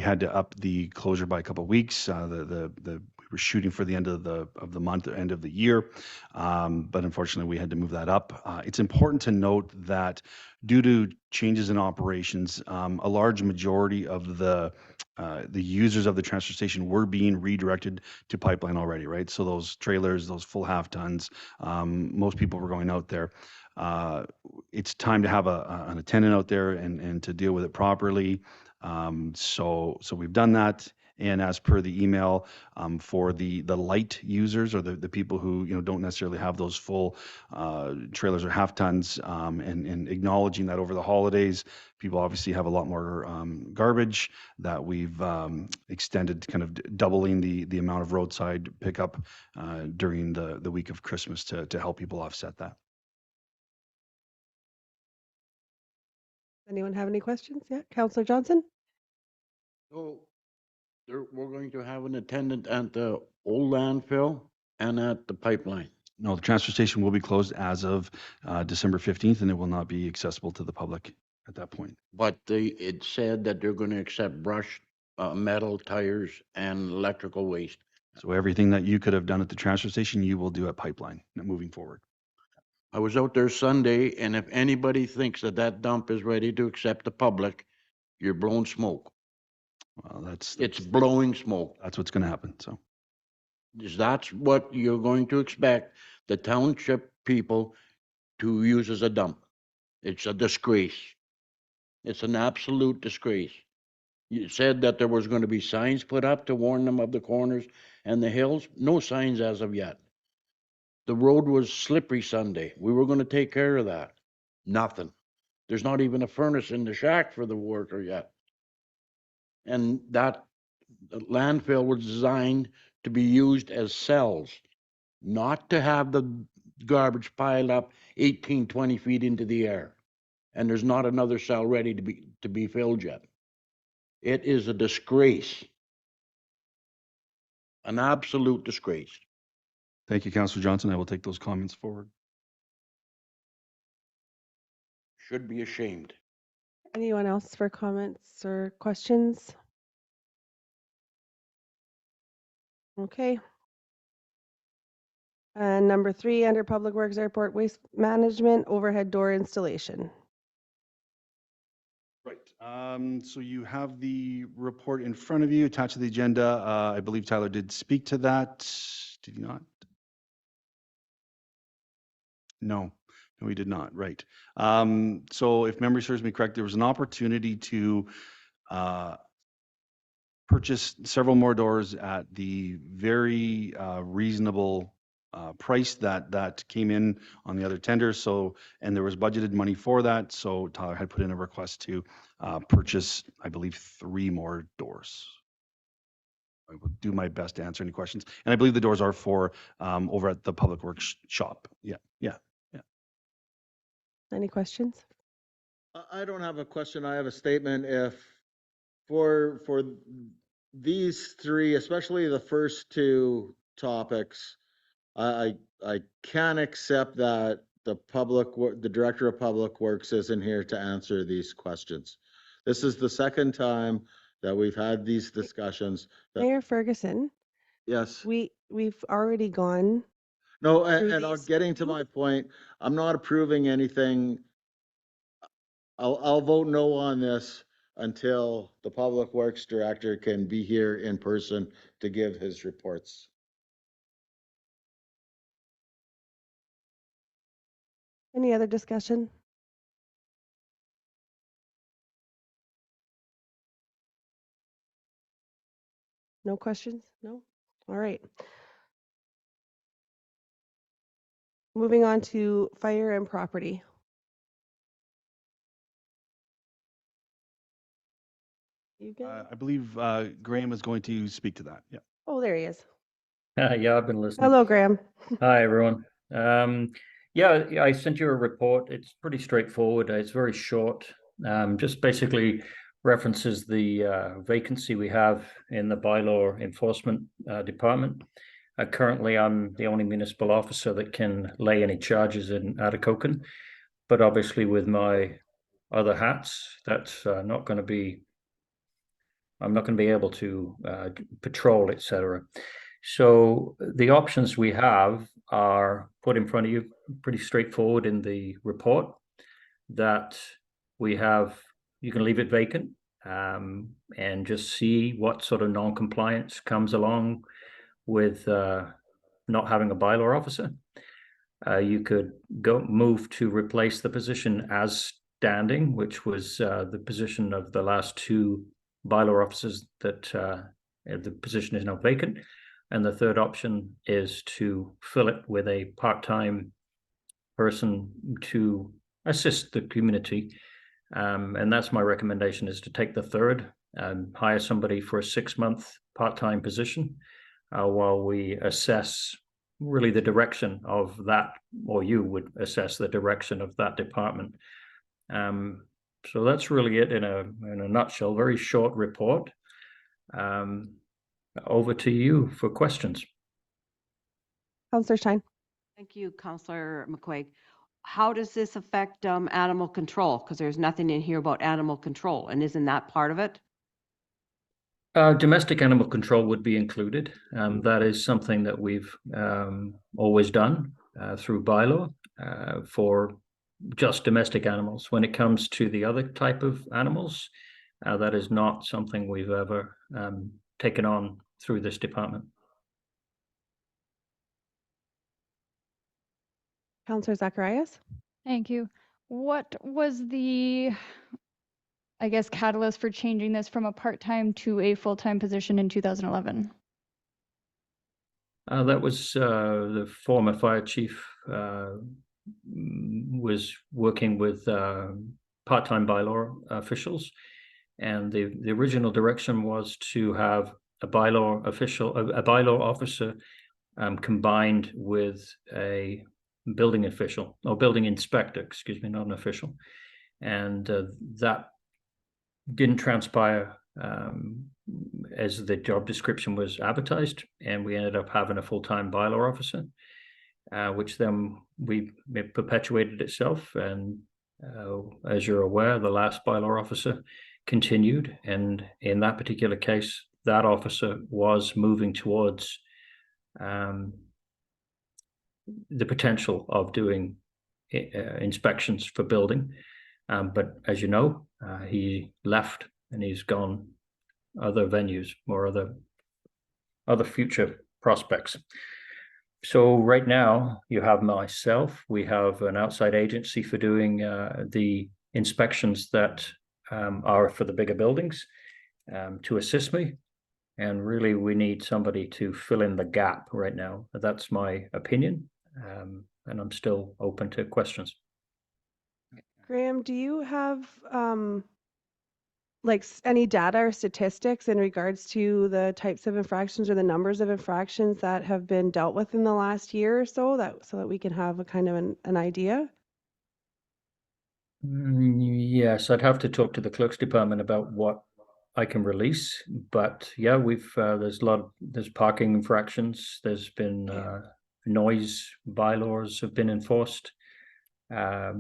had to up the closure by a couple of weeks. We were shooting for the end of the month, end of the year, but unfortunately we had to move that up. It's important to note that due to changes in operations, a large majority of the users of the transfer station were being redirected to pipeline already, right? So those trailers, those full half tons, most people were going out there. It's time to have an attendant out there and to deal with it properly. So we've done that. And as per the email, for the light users or the people who don't necessarily have those full trailers or half tons, and acknowledging that over the holidays, people obviously have a lot more garbage, that we've extended kind of doubling the amount of roadside pickup during the week of Christmas to help people offset that. Anyone have any questions? Yeah, Councillor Johnson? So we're going to have an attendant at the old landfill and at the pipeline. No, the transfer station will be closed as of December 15th, and it will not be accessible to the public at that point. But it said that they're going to accept brush, metal, tires, and electrical waste. So everything that you could have done at the transfer station, you will do at pipeline moving forward. I was out there Sunday, and if anybody thinks that dump is ready to accept the public, you're blowing smoke. Well, It's blowing smoke. That's what's going to happen. So That's what you're going to expect the township people to use as a dump. It's a disgrace. It's an absolute disgrace. You said that there was going to be signs put up to warn them of the corners and the hills. No signs as of yet. The road was slippery Sunday. We were going to take care of that. Nothing. There's not even a furnace in the shack for the worker yet. And that landfill was designed to be used as cells, not to have the garbage piled up 18, 20 feet into the air. And there's not another cell ready to be filled yet. It is a disgrace. An absolute disgrace. thank you, Councillor Johnson. I will take those comments forward. Should be ashamed. Anyone else for comments or questions? Okay. And number 3, under Public Works Airport Waste Management, overhead door installation. Right. So you have the report in front of you attached to the agenda. I believe Tyler did speak to that. Did he not? No, he did not. Right. So if memory serves me correct, there was an opportunity to purchase several more doors at the very reasonable price that came in on the other tenders. So, and there was budgeted money for that. So Tyler had put in a request to purchase, I believe, 3 more doors. I will do my best to answer any questions. And I believe the doors are for over at the Public Works shop. Yeah. Any questions? I don't have a question. I have a statement. If for these 3, especially the first 2 topics, I can't accept that the Director of Public Works isn't here to answer these questions. This is the second time that we've had these discussions. Mayor Ferguson, Yes. we've already gone. No, through and I'm these getting to my point. I'm not approving anything. I'll vote no on this until the Public Works Director can be here in person to give his reports. Any other discussion? No questions? No? All right. Moving on to fire and property. You good? I believe Graham is going to speak to that. Yeah. Oh, there he is. Yeah, I've been listening. Hello, Graham. Hi, everyone. Yeah, I sent you a report. It's pretty straightforward. It's very short. Just basically references the vacancy we have in the bylaw enforcement department. Currently, I'm the only municipal officer that can lay any charges in Atikokan, but obviously with my other hats, that's not going to be. I'm not going to be able to patrol, etc. So the options we have are put in front of you, pretty straightforward in the report. That we have, you can leave it vacant and just see what sort of non-compliance comes along with not having a bylaw officer. You could move to replace the position as standing, which was the position of the last two bylaw officers that the position is now vacant. And the third option is to fill it with a part-time person to assist the community. And that's my recommendation, is to take the third and hire somebody for a 6-month part-time position while we assess really the direction of that, or you would assess the direction of that department. So that's really it in a nutshell, very short report. Over to you for questions. Councillor Stein. Thank you, Councillor McQuaig. How does this affect animal control? Because there's nothing in here about animal control, and isn't that part of it? Domestic animal control would be included. That is something that we've always done through bylaw for just domestic animals. When it comes to the other type of animals, that is not something we've ever taken on through this department. Councillor Zacharias. Thank you. What was the, I guess, catalyst for changing this from a part-time to a full-time position in 2011? That was the former fire chief was working with part-time bylaw officials, and the original direction was to have a bylaw official, a bylaw officer combined with a building official, or building inspector, excuse me, not an official. And that didn't transpire as the job description was advertised, and we ended up having a full-time bylaw officer, which then it perpetuated itself. And as you're aware, the last bylaw officer continued, and in that particular case, that officer was moving towards the potential of doing inspections for building. But as you know, he left and he's gone other venues or other future prospects. So right now you have myself, we have an outside agency for doing the inspections that are for the bigger buildings to assist me. And really we need somebody to fill in the gap right now. That's my opinion. And I'm still open to questions. Graham, do you have like any data or statistics in regards to the types of infractions or the numbers of infractions that have been dealt with in the last year or so, so that we can have a kind of an idea? Yes, I'd have to talk to the clerk's department about what I can release, but yeah, we've there's parking infractions. There's been noise bylaws have been enforced. A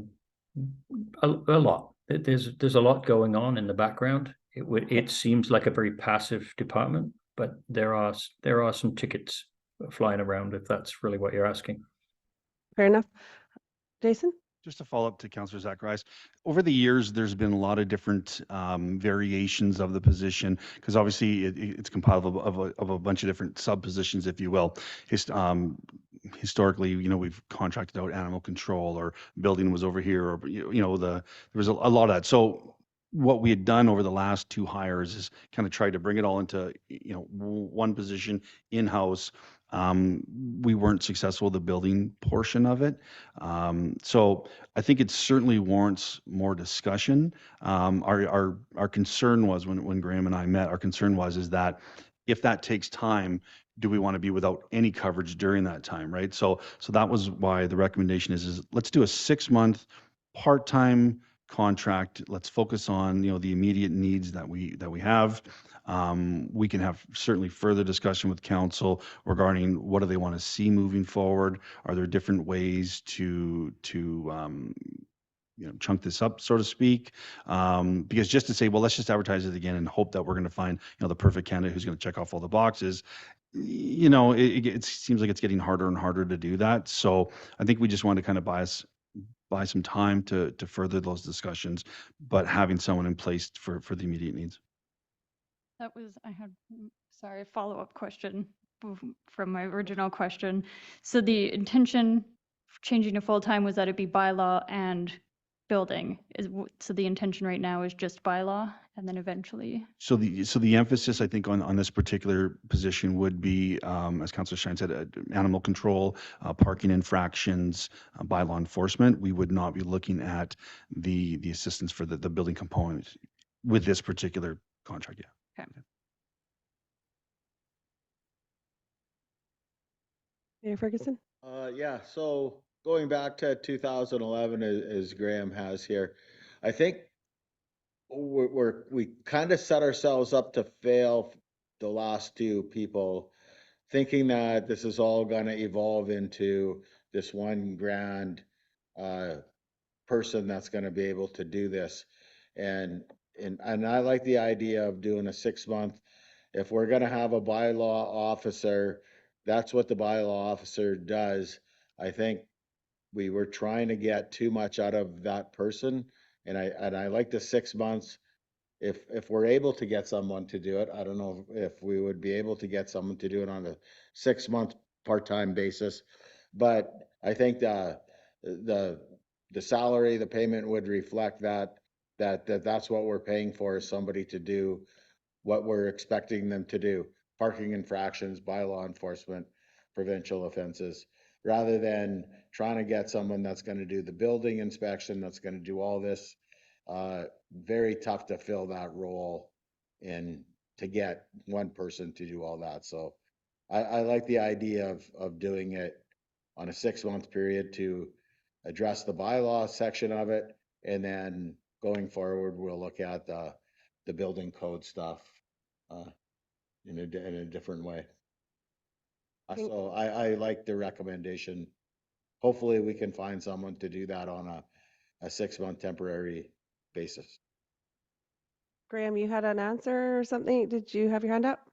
lot. There's a lot going on in the background. It seems like a very passive department, but there are some tickets flying around, if that's really what you're asking. Fair enough. Jason? Just to follow up to Councillor Zacharias, over the years, there's been a lot of different variations of the position, because obviously it's compiled of a bunch of different sub positions, if you will. Historically, we've contracted out animal control, or building was over here, or there was a lot of that. So what we had done over the last 2 hires is kind of tried to bring it all into one position in-house. We weren't successful with the building portion of it. So I think it certainly warrants more discussion. Our concern was, when Graham and I met, our concern is that if that takes time, do we want to be without any coverage during that time, right? So that was why the recommendation is let's do a 6-month part-time contract. Let's focus on, the immediate needs that we have. We can have certainly further discussion with council regarding what do they want to see moving forward. Are there different ways to chunk this up, so to speak? Because just to say, well, let's just advertise it again and hope that we're going to find, the perfect candidate who's going to check off all the boxes. It seems like it's getting harder and harder to do that. So I think we just want to kind of buy some time to further those discussions, but having someone in place for the immediate needs. I had, sorry, a follow-up question from my original question. So the intention of changing to full-time was that it be bylaw and building. So the intention right now is just bylaw and then eventually? So the emphasis, I think, on this particular position would be, as Councillor Shine said, animal control, parking infractions, bylaw enforcement. We would not be looking at the assistance for the building component with this particular contract. Yeah. Okay. Mayor Ferguson? Yeah, so going back to 2011, as Graham has here, I think we kind of set ourselves up to fail the last two people, thinking that this is all going to evolve into this one grand person that's going to be able to do this. And I like the idea of doing a 6-month. If we're going to have a bylaw officer, that's what the bylaw officer does. I think we were trying to get too much out of that person, and I like the 6 months. If we're able to get someone to do it, I don't know if we would be able to get someone to do it on a 6-month part-time basis, but I think the salary, the payment would reflect that's what we're paying for, is somebody to do what we're expecting them to do: parking infractions, bylaw enforcement, provincial offenses, rather than trying to get someone that's going to do the building inspection, that's going to do all this. Very tough to fill that role and to get one person to do all that. So I like the idea of doing it on a 6-month period to address the bylaw section of it. And then going forward, we'll look at the building code stuff in a different way. So I like the recommendation. Hopefully we can find someone to do that on a 6-month temporary basis. Graham, you had an answer or something? Did you have your hand up?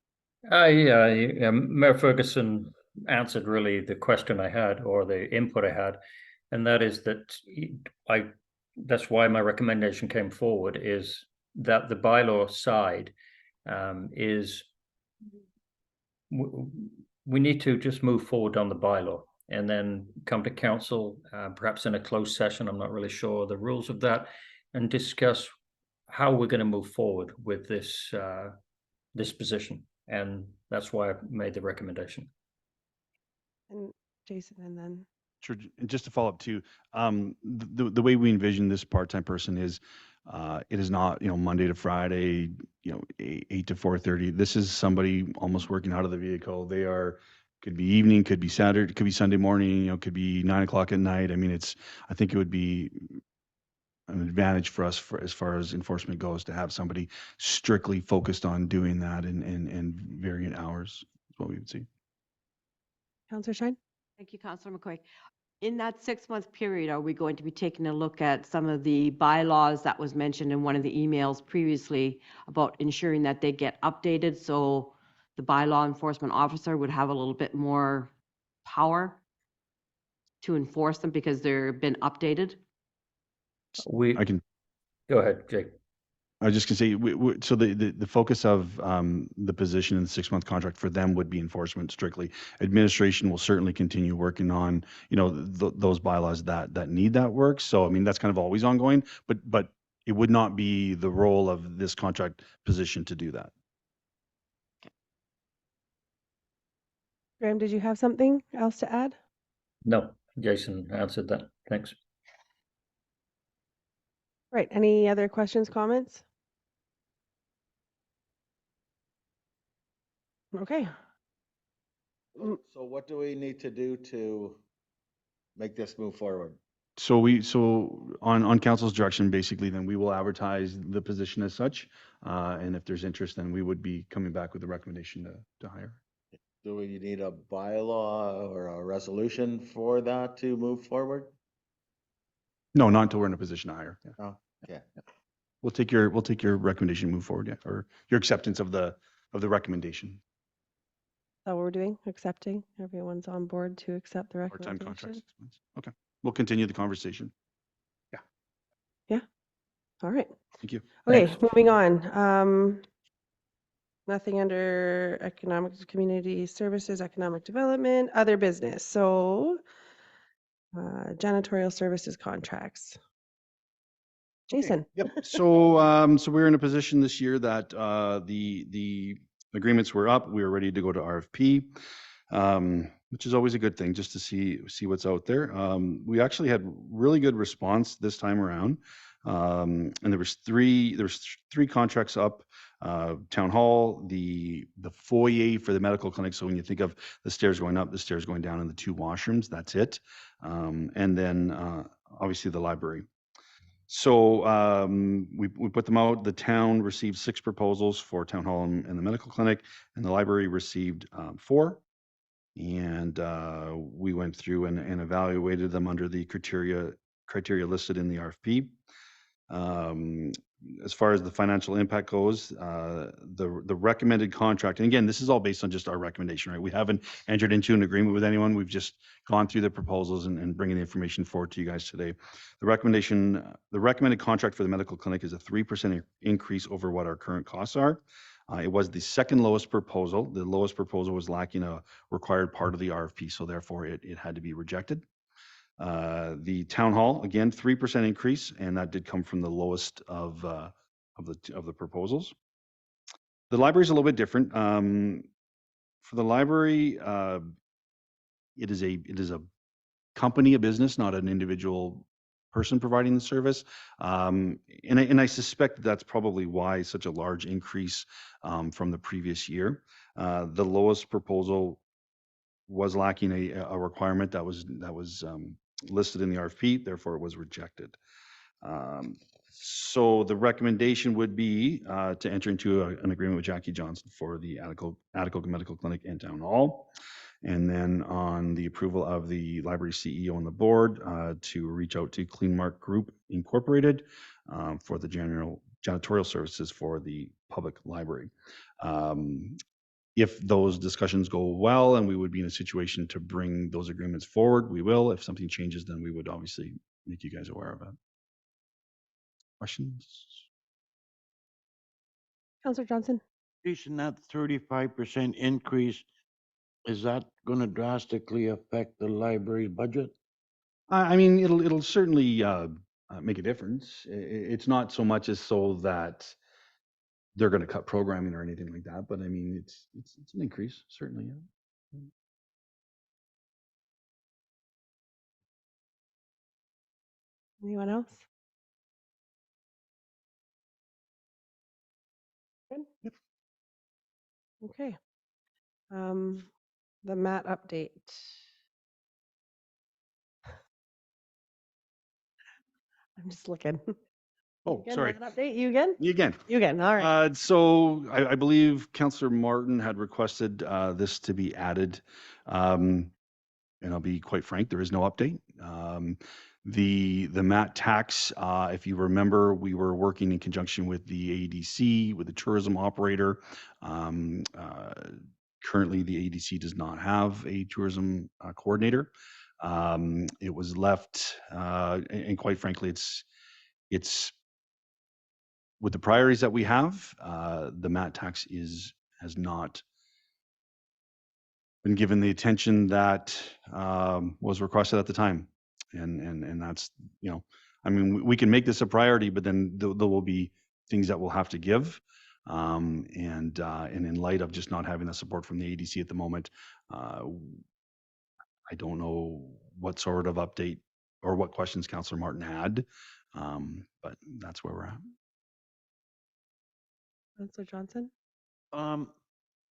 Yeah, Mayor Ferguson answered really the question I had, or the input I had, and that is that that's why my recommendation came forward, is that the bylaw side is we need to just move forward on the bylaw and then come to council, perhaps in a closed session. I'm not really sure the rules of that, and discuss how we're going to move forward with this this position. And that's why I made the recommendation. And Jason, and then Sure. And just to follow up too, the way we envision this part-time person is, it is not, Monday to Friday, 8 to 4:30. This is somebody almost working out of the vehicle. Could be evening, could be Saturday, could be Sunday morning, could be 9 o'clock at night. I mean, I think it would be an advantage for us as far as enforcement goes to have somebody strictly focused on doing that and varying hours is what we would see. Councillor Shine? Thank you, Councillor McQuaig. In that 6-month period, are we going to be taking a look at some of the bylaws that was mentioned in one of the emails previously about ensuring that they get updated, so the bylaw enforcement officer would have a little bit more power to enforce them because they've been updated? I can Go ahead, Jake. I was just gonna say, so the focus of the position in the 6-month contract for them would be enforcement strictly. Administration will certainly continue working on, those bylaws that need that work. So, I mean, that's kind of always ongoing, but it would not be the role of this contract position to do that. Graham, did you have something else to add? No, Jason answered that. Thanks. Right. Any other questions, comments? Okay. So what do we need to do to make this move forward? So on council's direction, basically, then we will advertise the position as such. And if there's interest, then we would be coming back with a recommendation to hire. Do we need a bylaw or a resolution for that to move forward? No, not until we're in a position to hire. Yeah. Oh, okay. We'll take your recommendation and move forward, yeah, or your acceptance of the recommendation. Is that what we're doing? Accepting? Everyone's on board to accept the Part-time contracts. recommendation? expense. Okay, we'll continue the conversation. All right. Thank you. Okay, moving on. Nothing under economic community services, economic development, other business. So janitorial services contracts. Jason. Yep. So we're in a position this year that the agreements were up. We were ready to go to RFP, which is always a good thing, just to see what's out there. We actually had really good response this time around, and there was three contracts up. Town hall, the foyer for the medical clinic. So when you think of the stairs going up, the stairs going down, and the 2 washrooms, that's it. And then obviously the library. So we put them out. The town received 6 proposals for town hall and the medical clinic, and the library received 4. And we went through and evaluated them under the criteria listed in the RFP. As far as the financial impact goes, the recommended contract, and again, this is all based on just our recommendation, right? We haven't entered into an agreement with anyone. We've just gone through the proposals and bringing the information forward to you guys today. The recommended contract for the medical clinic is a 3% increase over what our current costs are. It was the second lowest proposal. The lowest proposal was lacking a required part of the RFP, so therefore it had to be rejected. The town hall, again, 3% increase, and that did come from the lowest of the proposals. The library is a little bit different. For the library, it is a company, a business, not an individual person providing the service. And I suspect that's probably why such a large increase from the previous year. The lowest proposal was lacking a requirement that was listed in the RFP, therefore it was rejected. So the recommendation would be to enter into an agreement with Jackie Johnson for the Atikokan Medical Clinic and Town Hall. And then on the approval of the library CEO and the board to reach out to CleanMark Group Incorporated for the janitorial services for the public library. If those discussions go well and we would be in a situation to bring those agreements forward, we will. If something changes, then we would obviously make you guys aware of it. Questions? Councillor Johnson. Jason, that 35% increase, is that going to drastically affect the library's budget? I mean, it'll certainly make a difference. It's not so much as so that they're going to cut programming or anything like that, but I mean, it's an increase, certainly. Yeah. Anyone else? Good? Yep. Okay. The MAT update. I'm just looking. Oh, Again, sorry. MAT update, you again? You again. You again, all right. So I believe Councillor Martin had requested this to be added. And I'll be quite frank, there is no update. The MAT tax, if you remember, we were working in conjunction with the ADC, with the tourism operator. Currently, the ADC does not have a tourism coordinator. It was left, and quite frankly, it's with the priorities that we have, the MAT tax has not been given the attention that was requested at the time. And that's, I mean, we can make this a priority, but then there will be things that we'll have to give. And in light of just not having the support from the ADC at the moment, I don't know what sort of update or what questions Councillor Martin had, but that's where we're at. Councillor Johnson?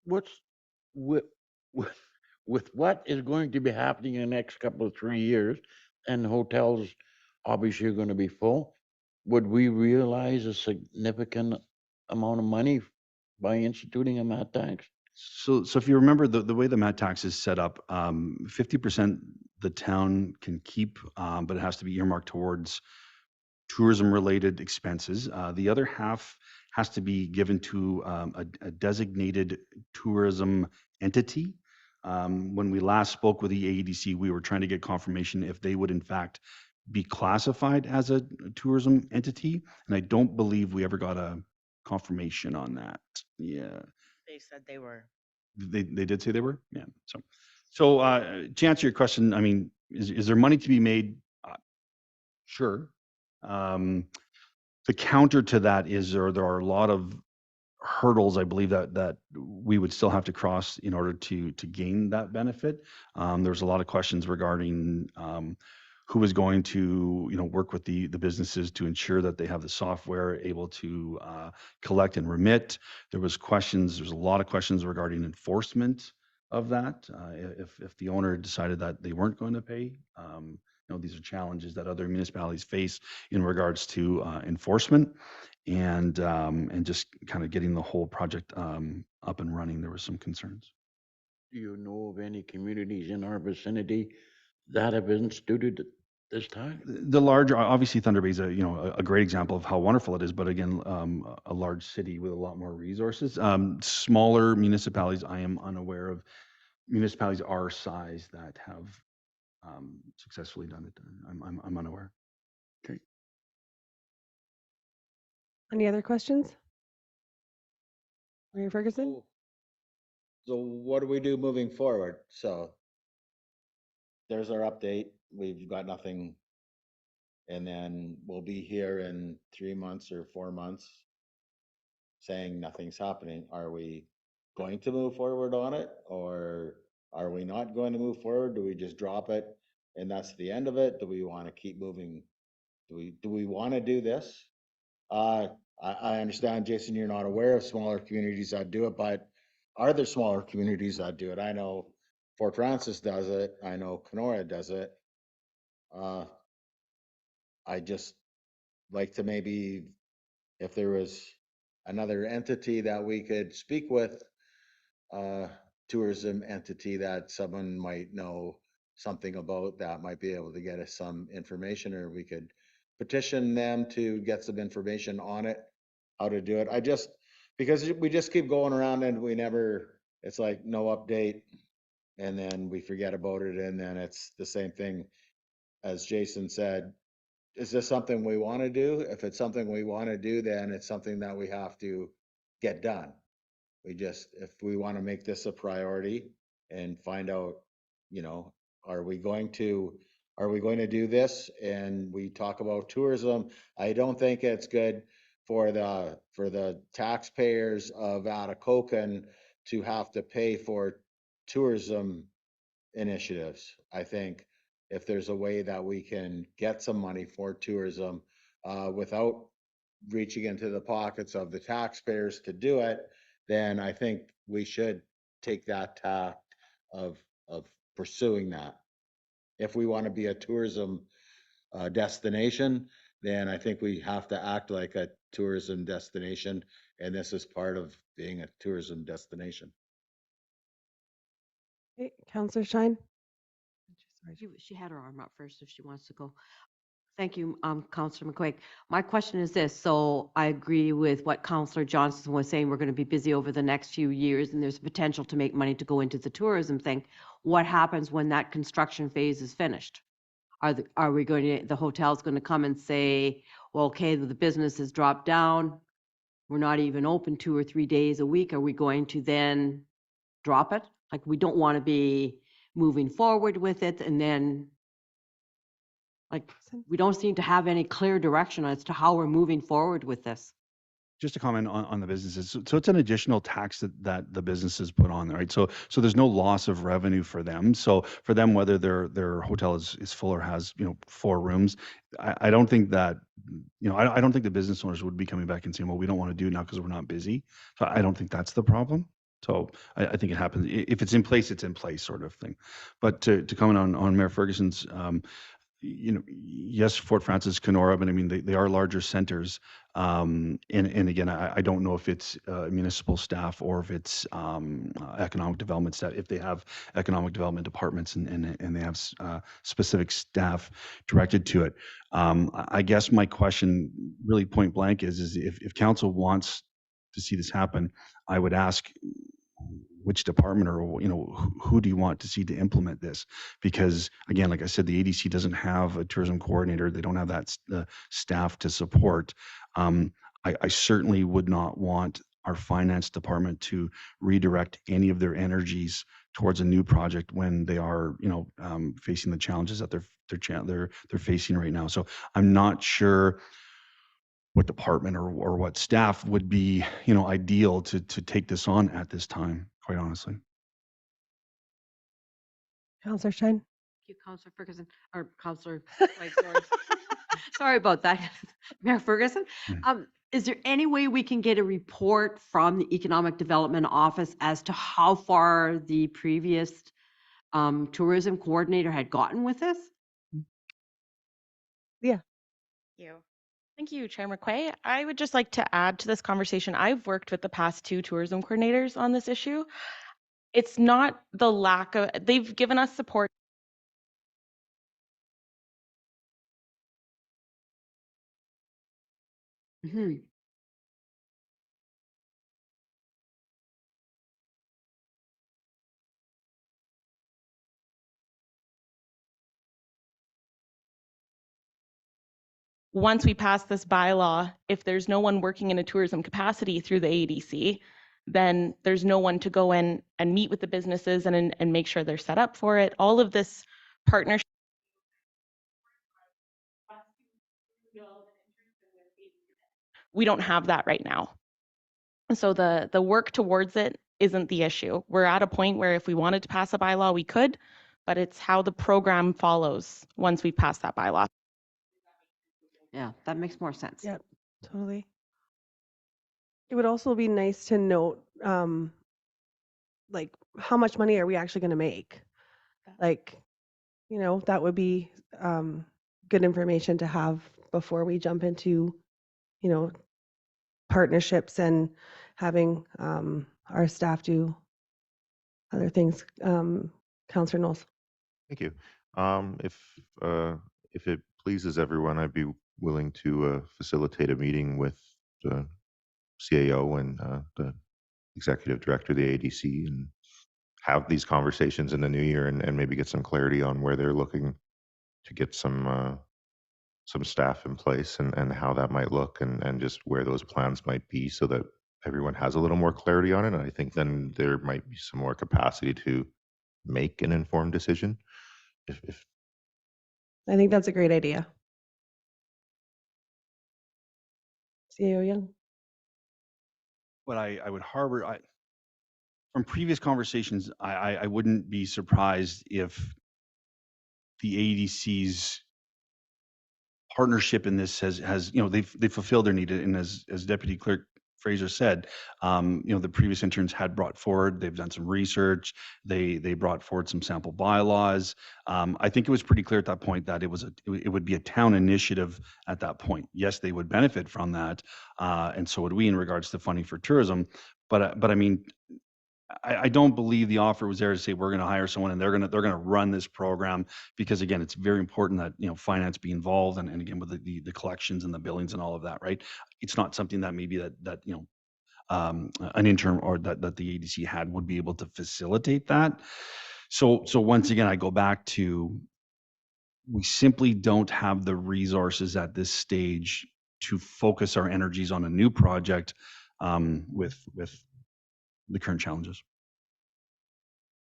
What's with what is going to be happening in the next couple of 3 years and hotels obviously are gonna be full. Would we realize a significant amount of money by instituting a mat tax? So if you remember the way the mat tax is set up, 50% the town can keep, but it has to be earmarked towards tourism-related expenses. The other half has to be given to a designated tourism entity. When we last spoke with the AEDC, we were trying to get confirmation if they would in fact be classified as a tourism entity, and I don't believe we ever got a confirmation on that. Yeah. They said they were. They did say they were? Yeah. So to answer your question, I mean, is there money to be made? Sure. The counter to that is there are a lot of hurdles, I believe, that we would still have to cross in order to gain that benefit. There's a lot of questions regarding who is going to work with the businesses to ensure that they have the software able to collect and remit. There's a lot of questions regarding enforcement of that. If the owner decided that they weren't going to pay, these are challenges that other municipalities face in regards to enforcement and just kind of getting the whole project up and running. There were some concerns. Do you know of any communities in our vicinity that have instituted this time? The large, obviously, Thunder Bay is a great example of how wonderful it is. But again, a large city with a lot more resources. Smaller municipalities, I am unaware of municipalities our size that have successfully done it. I'm unaware. Okay. Any other questions? Mayor Ferguson? So what do we do moving forward? So there's our update. We've got nothing. And then we'll be here in 3 months or 4 months saying nothing's happening. Are we going to move forward on it, or are we not going to move forward? Do we just drop it and that's the end of it? Do we want to keep moving? Do we want to do this? I understand, Jason, you're not aware of smaller communities that do it, but are there smaller communities that do it? I know Fort Francis does it. I know Kenora does it. I just like to maybe, if there was another entity that we could speak with, tourism entity that someone might know something about that might be able to get us some information, or we could petition them to get some information on it, how to do it. Because we just keep going around and it's like no update, and then we forget about it, and then it's the same thing. As Jason said, is this something we want to do? If it's something we want to do, then it's something that we have to get done. If we want to make this a priority and find out, are we going to do this? And we talk about tourism. I don't think it's good for the taxpayers of Atikokan to have to pay for tourism initiatives. I think if there's a way that we can get some money for tourism without reaching into the pockets of the taxpayers to do it, then I think we should take that tact of pursuing that. If we want to be a tourism destination, then I think we have to act like a tourism destination, and this is part of being a tourism destination. Okay, Councillor Shine. She had her arm up first if she wants to go. Thank you, Councillor McQuaig. My question is this. So I agree with what Councillor Johnson was saying. We're going to be busy over the next few years, and there's potential to make money to go into the tourism thing. What happens when that construction phase is finished? Are we going to, the hotel's going to come and say, well, okay, the business has dropped down. We're not even open 2 or 3 days a week. Are we going to then drop it? Like, we don't want to be moving forward with it, and then we don't seem to have any clear direction as to how we're moving forward with this. Just to comment on the businesses. So it's an additional tax that the businesses put on there, right? So there's no loss of revenue for them. So for them, whether their hotel is full or has 4 rooms, I don't think that I don't think the business owners would be coming back and saying, well, we don't want to do it now because we're not busy. So I don't think that's the problem. So I think it happens if it's in place, sort of thing. But to comment on Mayor Ferguson's yes, Fort Francis, Kenora, but I mean, they are larger centers. And again, I don't know if it's municipal staff or if it's economic development staff, if they have economic development departments and they have specific staff directed to it. I guess my question really point blank is if council wants to see this happen, I would ask which department or who do you want to see to implement this? Because again, like I said, the ADC doesn't have a tourism coordinator. They don't have that staff to support. I certainly would not want our finance department to redirect any of their energies towards a new project when they are facing the challenges that they're facing right now. So I'm not sure what department or what staff would be ideal to take this on at this time, quite honestly. Councillor Stein? Thank you, Councillor Ferguson, or Councillor White, sorry. Sorry about that, Mayor Ferguson. Is there any way we can get a report from the Economic Development Office as to how far the previous tourism coordinator had gotten with this? You. Thank you, Chair McQuay. I would just like to add to this conversation. I've worked with the past 2 tourism coordinators on this issue. It's not the lack of, they've given us support. Mhm. Once we pass this bylaw, if there's no one working in a tourism capacity through the ADC, then there's no one to go in and meet with the businesses and make sure they're set up for it. All of this partnership. We don't have that right now. So the work towards it isn't the issue. We're at a point where if we wanted to pass a bylaw, we could, but it's how the program follows once we pass that bylaw. Yeah, that makes more sense. Yep, totally. It would also be nice to note, like, how much money are we actually going to make? Like, that would be good information to have before we jump into, partnerships and having our staff do other things. Councillor Knowles. Thank you. If it pleases everyone, I'd be willing to facilitate a meeting with the CAO and the executive director of the ADC and have these conversations in the new year and maybe get some clarity on where they're looking to get some staff in place and how that might look and just where those plans might be so that everyone has a little more clarity on it. And I think then there might be some more capacity to make an informed decision. If I think that's a great idea. CAO Young. What I would harbor, from previous conversations, I wouldn't be surprised if the ADC's partnership in this has they've fulfilled their need, and as Deputy Clerk Fraser said, the previous interns had brought forward, they've done some research, they brought forward some sample bylaws. I think it was pretty clear at that point that it would be a town initiative at that point. Yes, they would benefit from that, and so would we in regards to funding for tourism. But I mean, I don't believe the offer was there to say we're going to hire someone and they're going to run this program, because again, it's very important that finance be involved and again with the collections and the billings and all of that, right? It's not something that maybe that an intern or that the ADC had would be able to facilitate that. So once again, I go back to, we simply don't have the resources at this stage to focus our energies on a new project with the current challenges.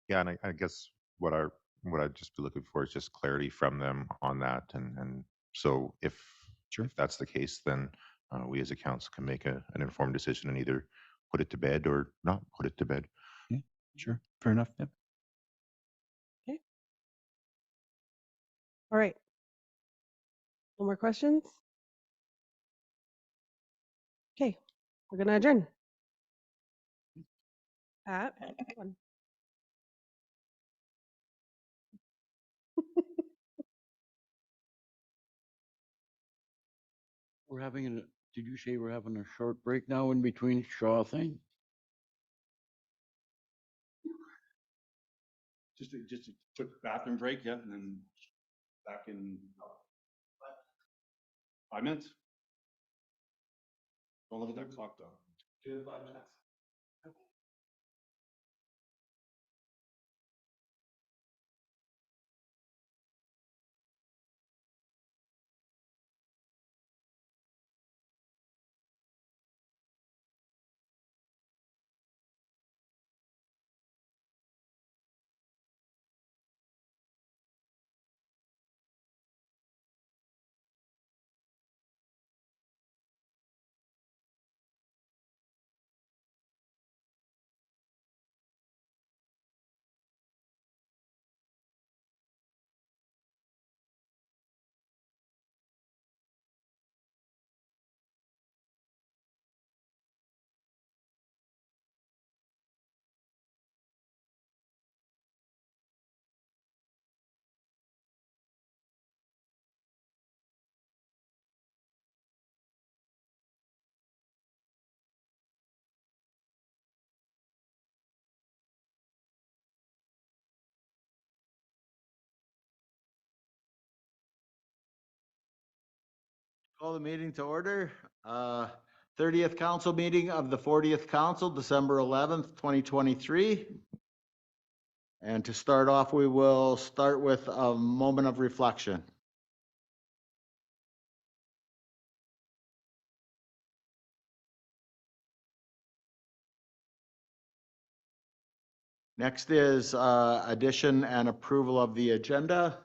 Yeah, and I guess what I'd just be looking for is just clarity from them on that, and so if that's the case, then we as a council can make an informed decision and either put it to bed or not put it to bed. Yeah, sure, fair enough. Yep. Okay. All right. No more questions? Okay, we're going to adjourn. At 1. We're having did you say we're having a short break now in between Shaw thing? Just a quick bathroom break, yeah, and then back in 5 minutes. Don't look at that clock though. 2 to 5 minutes. Call the meeting to order. 30th council meeting of the 40th council, December 11th, 2023. And to start off, we will start with a moment of reflection. Next is addition and approval of the agenda.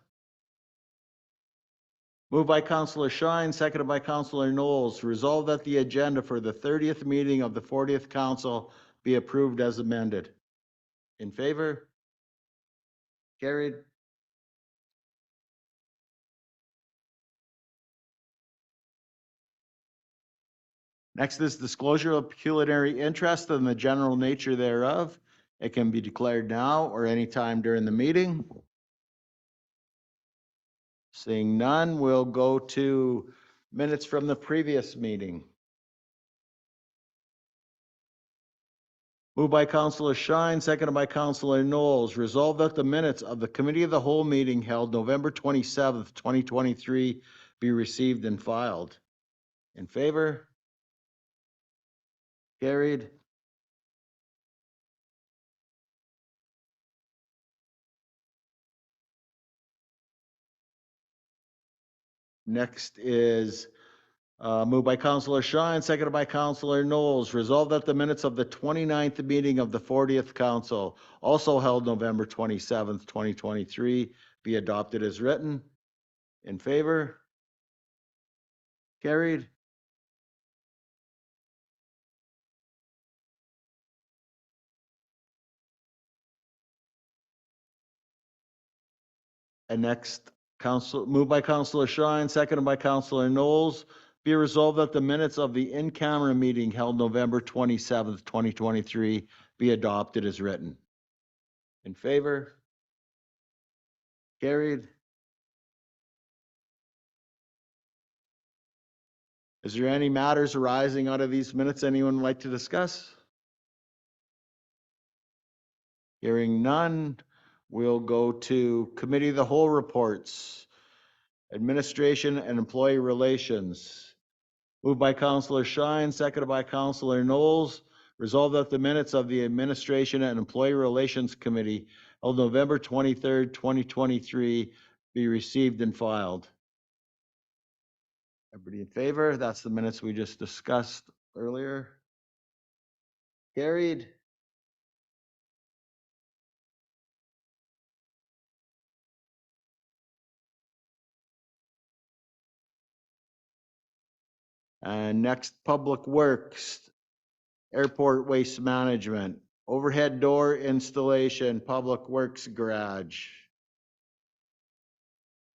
Moved by Councillor Shine, seconded by Councillor Knowles. Resolved that the agenda for the 30th meeting of the 40th council be approved as amended. In favor? Carried. Next is disclosure of pecuniary interest and the general nature thereof. It can be declared now or anytime during the meeting. Seeing none, we'll go to minutes from the previous meeting. Moved by Councillor Shine, seconded by Councillor Knowles. Resolved that the minutes of the Committee of the Whole meeting held November 27th, 2023 be received and filed. In favor? Carried. Next is moved by Councillor Shine, seconded by Councillor Knowles. Resolved that the minutes of the 29th meeting of the 40th council, also held November 27th, 2023, be adopted as written. In favor? Carried. And next, moved by Councillor Shine, seconded by Councillor Knowles. Be resolved that the minutes of the in-camera meeting held November 27th, 2023 be adopted as written. In favor? Carried. Is there any matters arising out of these minutes anyone would like to discuss? Hearing none, we'll go to Committee of the Whole reports. Administration and Employee Relations. Moved by Councillor Shine, seconded by Councillor Knowles. Resolved that the minutes of the Administration and Employee Relations Committee held November 23rd, 2023 be received and filed. Everybody in favor? That's the minutes we just discussed earlier. Carried. And next, Public Works, Airport Waste Management, Overhead Door Installation, Public Works Garage.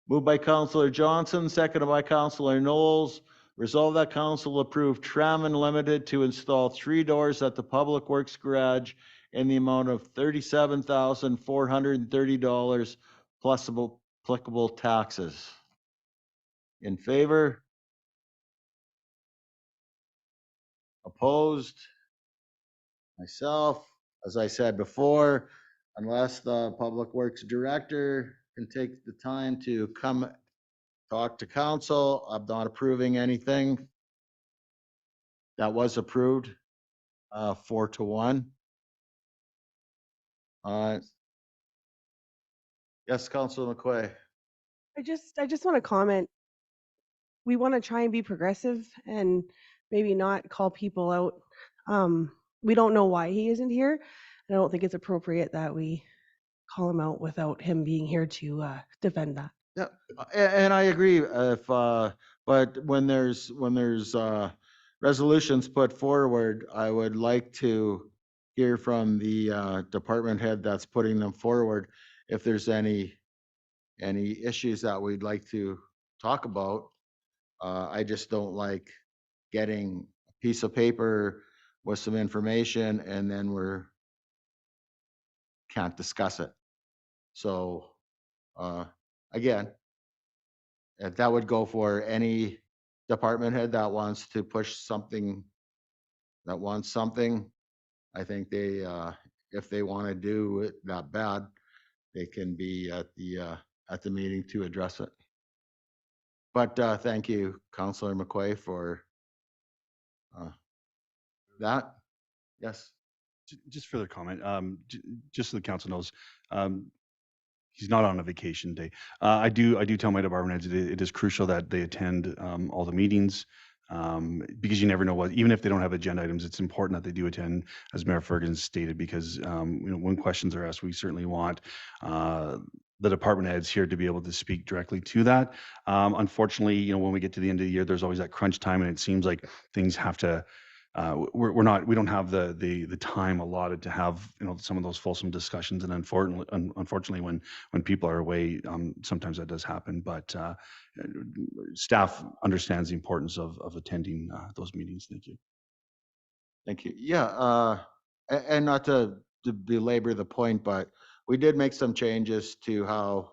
Moved by Councillor Johnson, seconded by Councillor Knowles. Resolve that council approve Tramon Limited to install 3 doors at the Public Works Garage in the amount of $37,430 plus applicable taxes. In favor? Opposed? Myself, as I said before, unless the Public Works Director can take the time to come talk to council, I'm not approving anything. That was approved, 4-1. Yes, Councilor McQuay. I just want to comment. We want to try and be progressive and maybe not call people out. We don't know why he isn't here. I don't think it's appropriate that we call him out without him being here to defend that. Yeah, and I agree. But when there's resolutions put forward, I would like to hear from the department head that's putting them forward if there's any issues that we'd like to talk about. I just don't like getting a piece of paper with some information and then can't discuss it. So again, if that would go for any department head that wants to push something, that wants something, I think they, if they want to do it that bad, they can be at the meeting to address it. But thank you, Councilor McQuay, for that. Yes. Just further comment, just so the council knows, he's not on a vacation day. I do tell my department heads it is crucial that they attend all the meetings, because you never know what, even if they don't have agenda items, it's important that they do attend, as Mayor Ferguson stated, because when questions are asked, we certainly want the department heads here to be able to speak directly to that. Unfortunately, when we get to the end of the year, there's always that crunch time, and it seems like things have to. We don't have the time allotted to have some of those fulsome discussions, and unfortunately when people are away, sometimes that does happen. But staff understands the importance of attending those meetings. Thank you. Thank you. Yeah, and not to belabor the point, but we did make some changes to how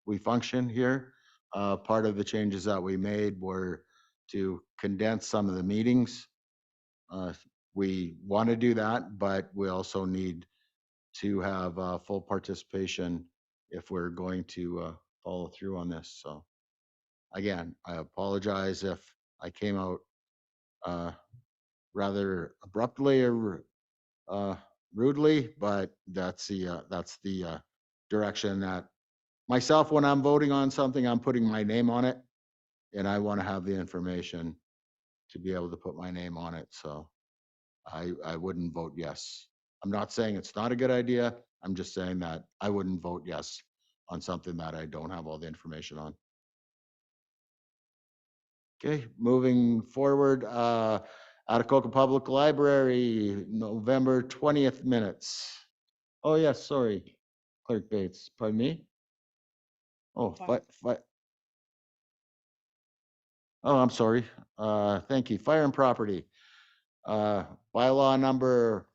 we function here. Part of the changes that we made were to condense some of the meetings. We want to do that, but we also need to have full participation if we're going to follow through on this. So again, I apologize if I came out rather abruptly or rudely, but that's the direction that myself, when I'm voting on something, I'm putting my name on it, and I want to have the information to be able to put my name on it. So I wouldn't vote yes. I'm not saying it's not a good idea. I'm just saying that I wouldn't vote yes on something that I don't have all the information on. Okay, moving forward, Atikoka Public Library, November 20th minutes. Oh, yes, sorry, Clerk Bates, pardon me? Oh, oh, I'm sorry. Thank you. Fire and Property. Bylaw number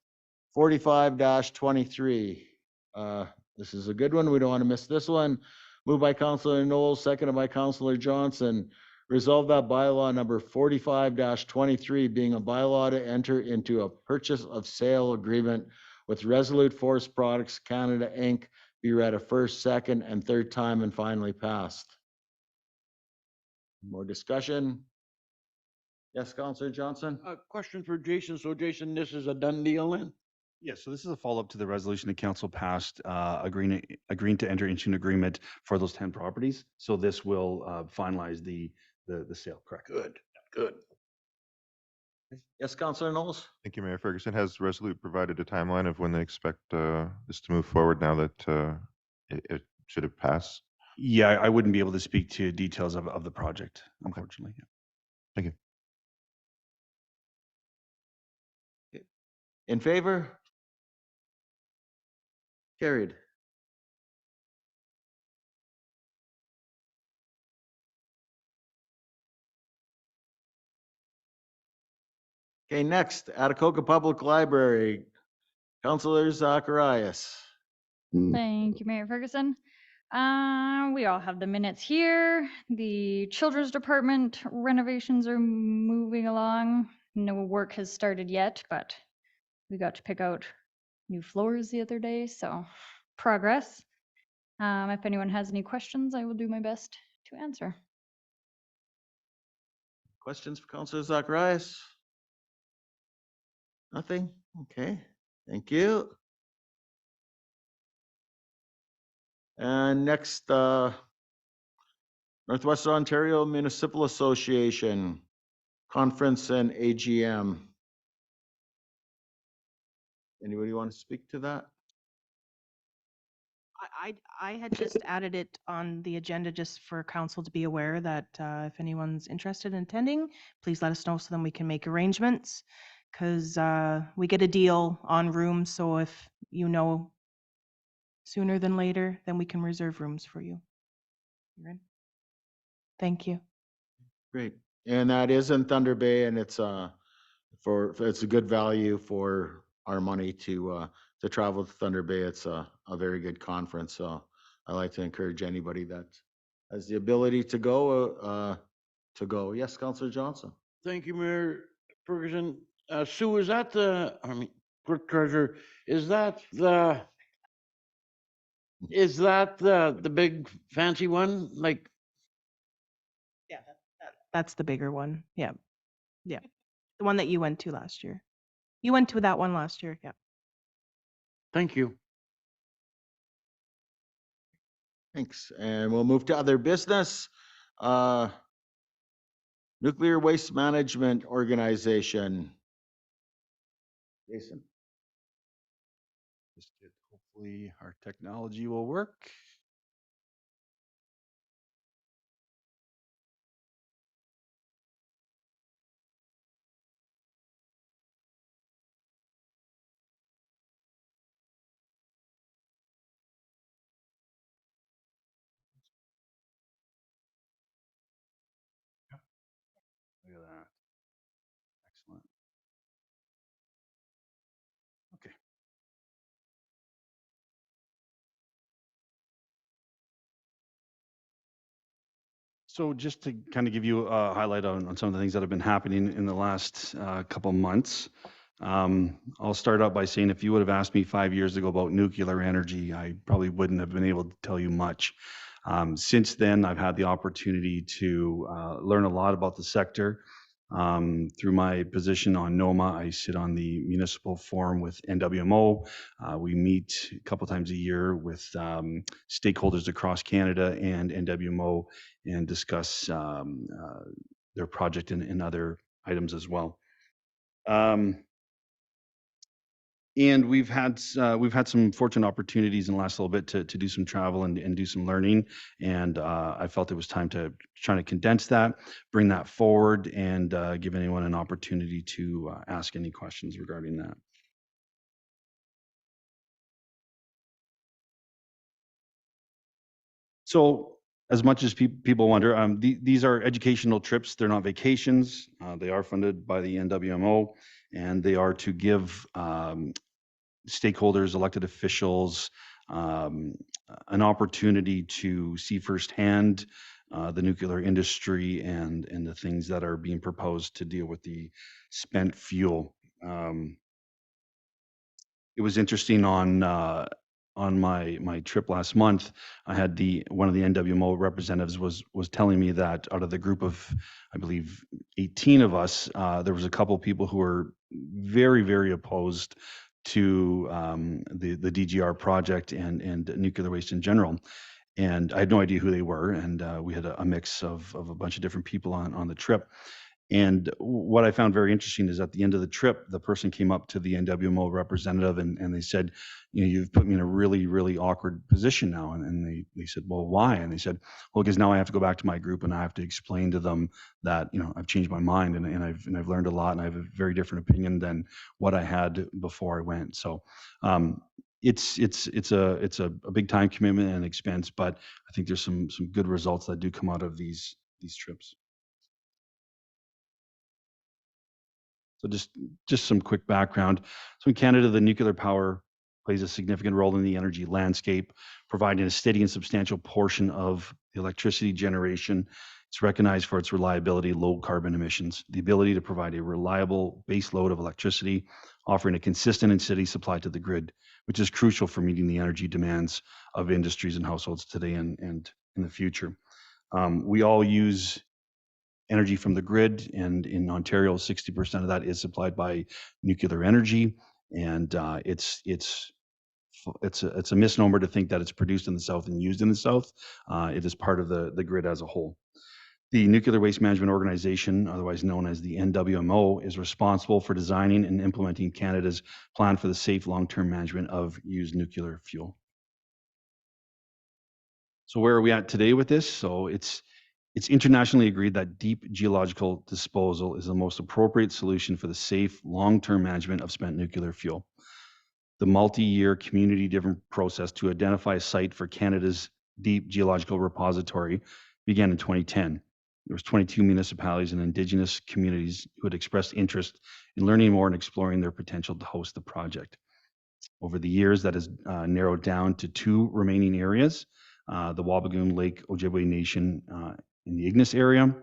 45-23. This is a good one. We don't want to miss this one. Moved by Councilor Knowles, seconded by Councilor Johnson. Resolve that bylaw number 45-23 being a bylaw to enter into a purchase of sale agreement with Resolute Forest Products Canada Inc. be read a first, second, and third time and finally passed. More discussion? Yes, Councilor Johnson? A question for Jason. So Jason, this is a done deal then? Yeah, so this is a follow-up to the resolution the council passed, agreeing to enter into an agreement for those 10 properties. So this will finalize the sale, correct? Good. Yes, Councilor Knowles? Thank you, Mayor Ferguson. Has Resolute provided a timeline of when they expect this to move forward now that it should have passed? Yeah, I wouldn't be able to speak to details of the project, unfortunately. Yeah. Thank you. In favor? Carried. Okay, next, Atikoka Public Library, Councilor Zacharias. Thank you, Mayor Ferguson. We all have the minutes here. The Children's Department renovations are moving along. No work has started yet, but we got to pick out new floors the other day, so progress. If anyone has any questions, I will do my best to answer. Questions for Councillor Zacharias? Nothing? Okay, thank you. And next, Northwest Ontario Municipal Association Conference and AGM. Anybody want to speak to that? I had just added it on the agenda just for council to be aware that if anyone's interested in attending, please let us know so then we can make arrangements. Because we get a deal on rooms, so if you know sooner than later, then we can reserve rooms for you. You're in. Thank you. Great. And that is in Thunder Bay, and it's it's a good value for our money to travel to Thunder Bay. It's a very good conference. So I like to encourage anybody that has the ability to go to go. Yes, Councillor Johnson. Thank you, Mayor Ferguson. Sue, is that Clerk Treasurer, is that the big fancy one? Like, Yeah, that's the bigger one. Yeah. Yeah. The one that you went to last year. You went to that one last year. Yeah. thank you. Thanks. And we'll move to other business. Nuclear Waste Management Organization. Jason. Hopefully our technology will work. Look at that. Excellent. Okay. So just to kind of give you a highlight on some of the things that have been happening in the last couple months, I'll start out by saying if you would have asked me 5 years ago about nuclear energy, I probably wouldn't have been able to tell you much. Since then, I've had the opportunity to learn a lot about the sector. Through my position on NOMA, I sit on the municipal forum with NWMO. We meet a couple times a year with stakeholders across Canada and NWMO and discuss their project and other items as well. And we've had some fortunate opportunities in the last little bit to do some travel and do some learning. And I felt it was time to try to condense that, bring that forward, and give anyone an opportunity to ask any questions regarding that. So as much as people wonder, these are educational trips. They're not vacations. They are funded by the NWMO, and they are to give stakeholders, elected officials, an opportunity to see firsthand the nuclear industry and the things that are being proposed to deal with the spent fuel. It was interesting on my trip last month. I had one of the NWMO representatives was telling me that out of the group of, I believe, 18 of us, there was a couple of people who were very, very opposed to the DGR project and nuclear waste in general. And I had no idea who they were. And we had a mix of a bunch of different people on the trip. And what I found very interesting is at the end of the trip, the person came up to the NWMO representative and they said, you know, you've put me in a really, really awkward position now. And they said, well, why? And they said, well, because now I have to go back to my group and I have to explain to them that, you know, I've changed my mind and I've learned a lot and I have a very different opinion than what I had before I went. So it's a big time commitment and expense, but I think there's some good results that do come out of these trips. So just some quick background. So in Canada, the nuclear power plays a significant role in the energy landscape, providing a steady and substantial portion of the electricity generation It's recognized for its reliability, low carbon emissions, the ability to provide a reliable base load of electricity, offering a consistent and steady supply to the grid, which is crucial for meeting the energy demands of industries and households today and in the future. We all use energy from the grid, and in Ontario, 60% of that is supplied by nuclear energy, and it's a misnomer to think that it's produced in the south and used in the south. It is part of the grid as a whole. The Nuclear Waste Management Organization, otherwise known as the NWMO, is responsible for designing and implementing Canada's plan for the safe long-term management of used nuclear fuel. So where are we at today with this? So it's internationally agreed that deep geological disposal is the most appropriate solution for the safe long-term management of spent nuclear fuel. The multi-year community-driven process to identify a site for Canada's deep geological repository began in 2010. There was 22 municipalities and Indigenous communities who had expressed interest in learning more and exploring their potential to host the project. Over the years, that has narrowed down to 2 remaining areas, the Wabigoon Lake Ojibwe Nation in the Ignis area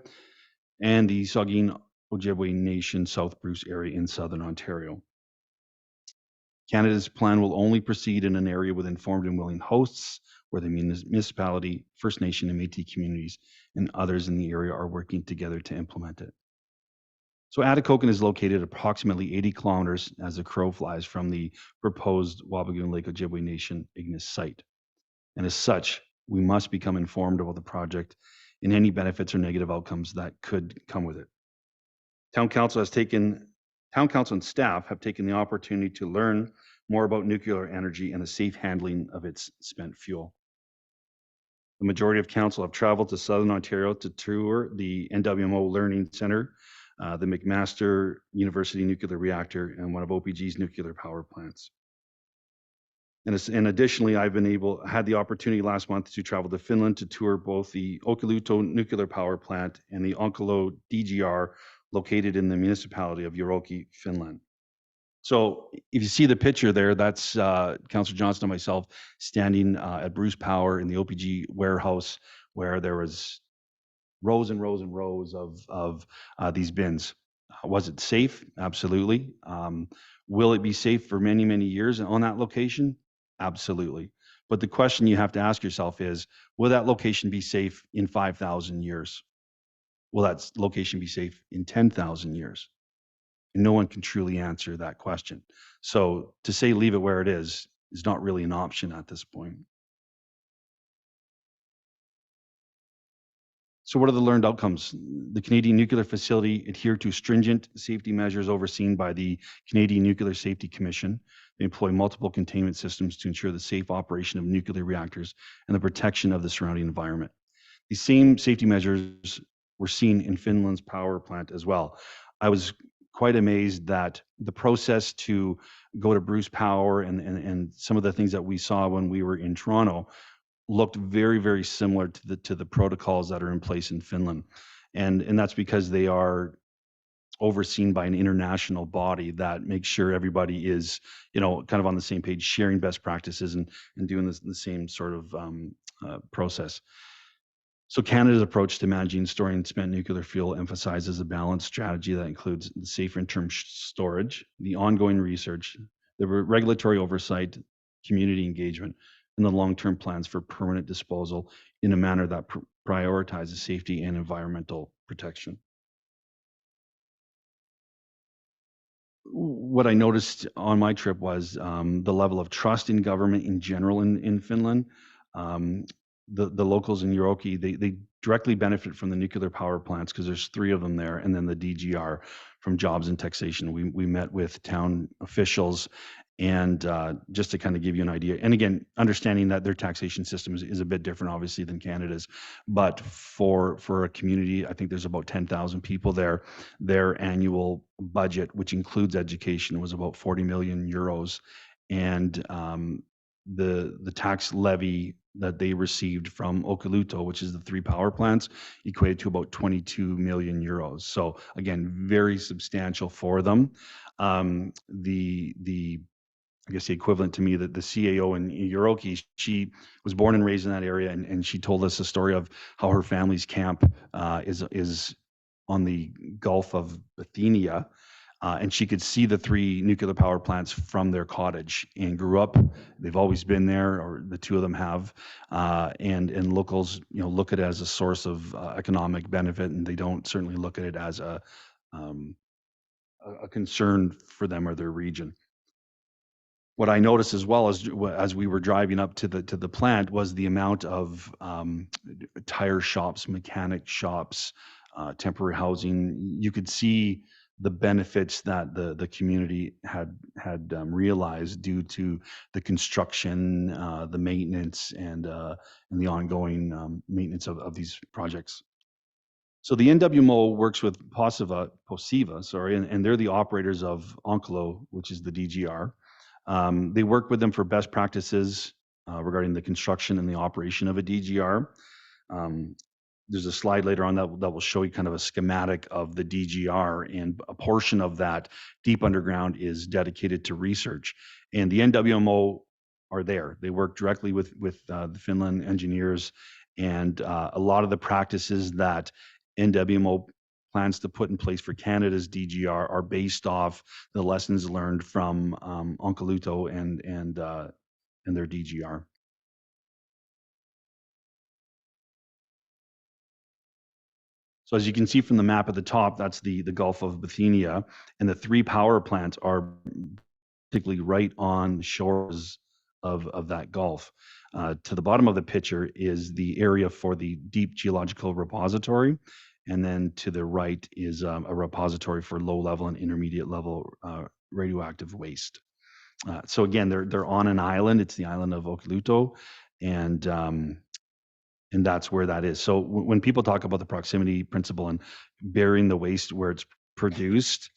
and the Saugeen Ojibwe Nation South Bruce area in southern Ontario. Canada's plan will only proceed in an area with informed and willing hosts, where the municipality, First Nation and Métis communities, and others in the area are working together to implement it. So Atikokan is located approximately 80 kilometers as the crow flies from the proposed Wabigoon Lake Ojibwe Nation Ignis site. And as such, we must become informed about the project and any benefits or negative outcomes that could come with it. Town Council and staff have taken the opportunity to learn more about nuclear energy and the safe handling of its spent fuel. The majority of council have traveled to Southern Ontario to tour the NWMO Learning Center, the McMaster University Nuclear Reactor, and one of OPG's nuclear power plants. And additionally, I've had the opportunity last month to travel to Finland to tour both the Olkiluoto Nuclear Power Plant and the Onkalo DGR located in the municipality of Yrjokki, Finland. So if you see the picture there, that's Councillor Johnston and myself standing at Bruce Power in the OPG warehouse, where there was rows and rows and rows of these bins. Was it safe? Absolutely. Will it be safe for many, many years on that location? Absolutely. But the question you have to ask yourself is, will that location be safe in 5,000 years? Will that location be safe in 10,000 years? And no one can truly answer that question. So to say leave it where it is not really an option at this point. So what are the learned outcomes? The Canadian Nuclear Facility adhered to stringent safety measures overseen by the Canadian Nuclear Safety Commission. They employ multiple containment systems to ensure the safe operation of nuclear reactors and the protection of the surrounding environment. These same safety measures were seen in Finland's power plant as well. I was quite amazed that the process to go to Bruce Power and some of the things that we saw when we were in Toronto looked very, very similar to the protocols that are in place in Finland. And that's because they are overseen by an international body that makes sure everybody is, kind of on the same page, sharing best practices and doing the same sort of process. So Canada's approach to managing and storing spent nuclear fuel emphasizes a balanced strategy that includes the safer term storage, the ongoing research, the regulatory oversight, community engagement, and the long-term plans for permanent disposal in a manner that prioritizes safety and environmental protection. What I noticed on my trip was the level of trust in government in general in Finland. The locals in Yrjokki, they directly benefit from the nuclear power plants because there's 3 of them there, and then the DGR from jobs and taxation. We met with town officials, and just to kind of give you an idea, and again, understanding that their taxation system is a bit different, obviously, than Canada's, but for a community, I think there's about 10,000 people there. Their annual budget, which includes education, was about 40 million euros, and the tax levy that they received from Olkiluoto, which is the 3 power plants, equated to about 22 million euros. So again, very substantial for them. The I guess the equivalent to me, that the CAO in Uroki, she was born and raised in that area, and she told us a story of how her family's camp is on the Gulf of Bithynia, and she could see the 3 nuclear power plants from their cottage and grew up. They've always been there, or the 2 of them have, and locals, look at it as a source of economic benefit, and they don't certainly look at it as a concern for them or their region. What I noticed as well as we were driving up to the plant was the amount of tire shops, mechanic shops, temporary housing. You could see the benefits that the community had realized due to the construction, the maintenance, and the ongoing maintenance of these projects. So the NWMO works with Posiva, and they're the operators of Onkalo, which is the DGR. They work with them for best practices regarding the construction and the operation of a DGR. There's a slide later on that will show you kind of a schematic of the DGR, and a portion of that deep underground is dedicated to research. And the NWMO are there. They work directly with the Finland engineers, and a lot of the practices that NWMO plans to put in place for Canada's DGR are based off the lessons learned from Onkaluto and their DGR. So as you can see from the map at the top, that's the Gulf of Bithynia, and the 3 power plants are particularly right on the shores of that Gulf. To the bottom of the picture is the area for the Deep Geological Repository, and then to the right is a repository for low-level and intermediate-level radioactive waste. So again, they're on an island. It's the island of Okiluto, and that's where that is. So when people talk about the proximity principle and burying the waste where it's produced,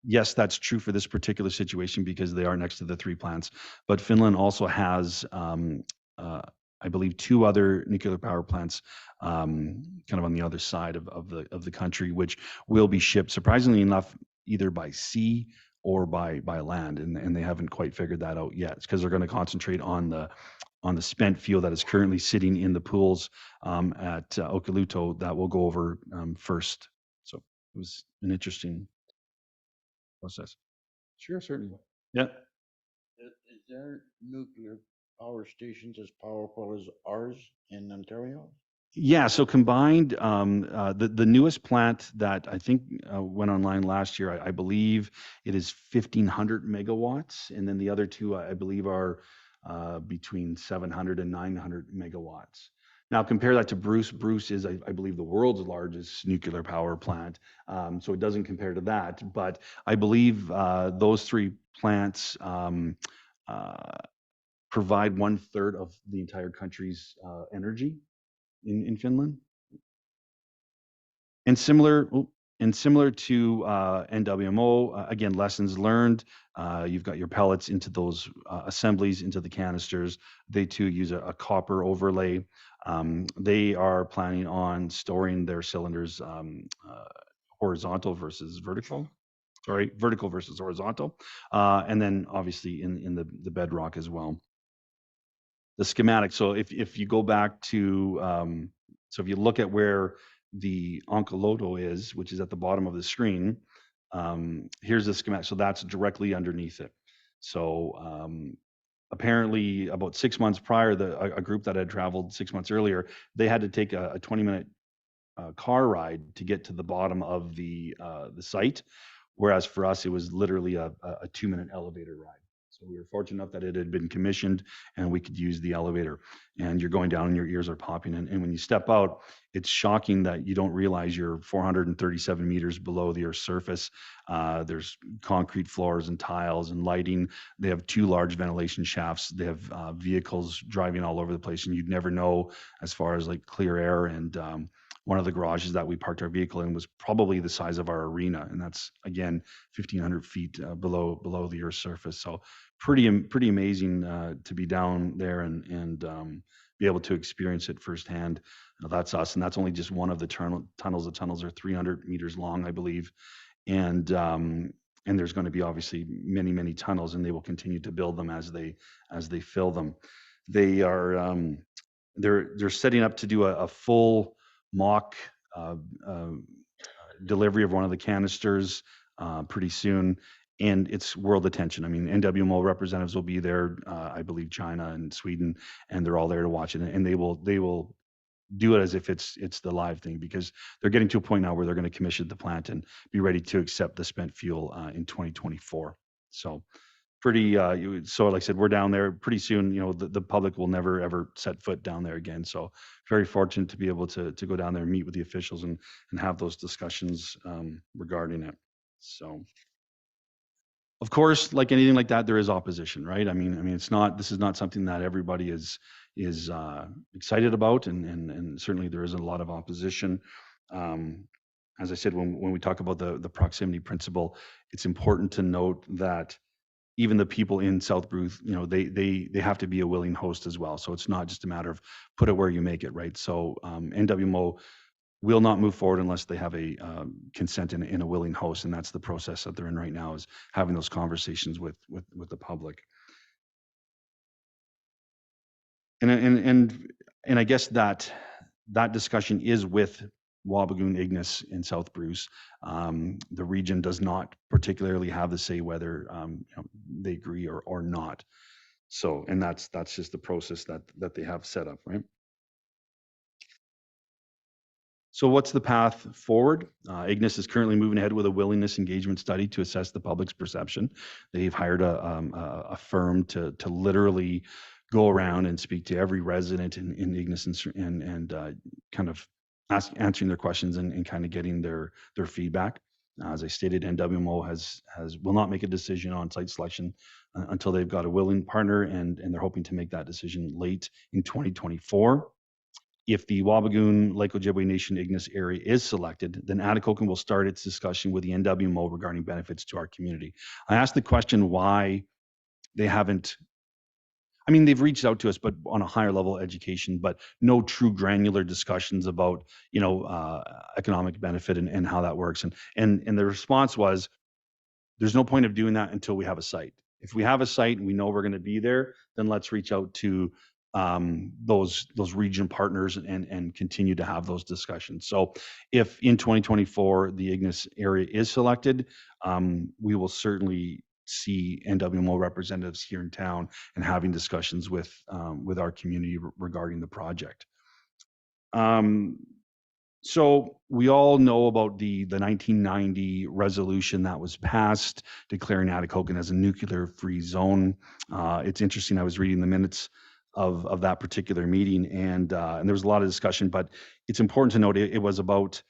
yes, that's true for this particular situation because they are next to the 3 plants. But Finland also has, I believe, 2 other nuclear power plants, kind of on the other side of the country, which will be shipped, surprisingly enough, either by sea or by land, and they haven't quite figured that out yet. It's because they're going to concentrate on the spent fuel that is currently sitting in the pools at Okiluto that will go over first. So it was an interesting process. Sure, certainly. Yeah. Is there nuclear power stations as powerful as ours in Ontario? Yeah, so combined, the newest plant that I think went online last year, I believe it is 1,500 megawatts, and then the other 2, I believe, are between 700 and 900 megawatts. Now compare that to Bruce. Bruce is, I believe, the world's largest nuclear power plant, so it doesn't compare to that. But I believe those 3 plants provide 1/3 of the entire country's energy in Finland. And similar to NWMO, again, lessons learned. You've got your pellets into those assemblies, into the canisters. They too use a copper overlay. They are planning on storing their cylinders horizontal versus vertical. Sorry, vertical versus horizontal. And then obviously in the bedrock as well. The schematic. So if you go back to, so if you look at where the Onkaloto is, which is at the bottom of the screen, here's the schematic. So that's directly underneath it. So apparently about 6 months prior, a group that had traveled 6 months earlier, they had to take a 20-minute car ride to get to the bottom of the site. Whereas for us, it was literally a 2-minute elevator ride. So we were fortunate enough that it had been commissioned and we could use the elevator. And you're going down and your ears are popping. And when you step out, it's shocking that you don't realize you're 437 meters below the Earth's surface. There's concrete floors and tiles and lighting. They have 2 large ventilation shafts. They have vehicles driving all over the place, and you'd never know as far as like clear air. And one of the garages that we parked our vehicle in was probably the size of our arena, and that's again 1,500 feet below the Earth's surface. So pretty amazing to be down there and be able to experience it firsthand. That's us, and that's only just one of the tunnels. The tunnels are 300 meters long, I believe, and And there's going to be obviously many, many tunnels, and they will continue to build them as they fill them. They are they're setting up to do a full mock delivery of one of the canisters pretty soon, and it's world attention. I mean, NWMO representatives will be there. I believe China and Sweden, and they're all there to watch it, and they will do it as if it's the live thing, because they're getting to a point now where they're going to commission the plant and be ready to accept the spent fuel in 2024. So pretty so like I said, we're down there pretty soon. You know, the public will never ever set foot down there again. So very fortunate to be able to go down there and meet with the officials and have those discussions regarding it. So of course, like anything like that, there is opposition, right? I mean, this is not something that everybody is excited about, and certainly there is a lot of opposition. As I said, when we talk about the proximity principle, it's important to note that even the people in South Bruce, you know, they have to be a willing host as well. So it's not just a matter of put it where you make it, right? So NWMO will not move forward unless they have a consent in a willing host, and that's the process that they're in right now, is having those conversations with the public. And I guess that discussion is with Wabigoon, Ignis, and South Bruce. The region does not particularly have the say whether they agree or not. So, and that's just the process that they have set up, right? So what's the path forward? Ignis is currently moving ahead with a willingness engagement study to assess the public's perception. They've hired a firm to literally go around and speak to every resident in Ignis and kind of answering their questions and kind of getting their feedback. As I stated, NWMO will not make a decision on site selection until they've got a willing partner, and they're hoping to make that decision late in 2024. If the Wabigoon Lake Ojibwe Nation Ignis area is selected, then Atikokan will start its discussion with the NWMO regarding benefits to our community. I asked the question why they haven't, I mean, they've reached out to us, but on a higher level education, but no true granular discussions about, economic benefit and how that works. And the response was, there's no point of doing that until we have a site. If we have a site and we know we're going to be there, then let's reach out to those region partners and continue to have those discussions. So if in 2024 the Ignis area is selected, we will certainly see NWMO representatives here in town and having discussions with our community regarding the project. So we all know about the 1990 resolution that was passed declaring Atikokan as a nuclear-free zone. It's interesting, I was reading the minutes of that particular meeting, and there was a lot of discussion, but it's important to note it was about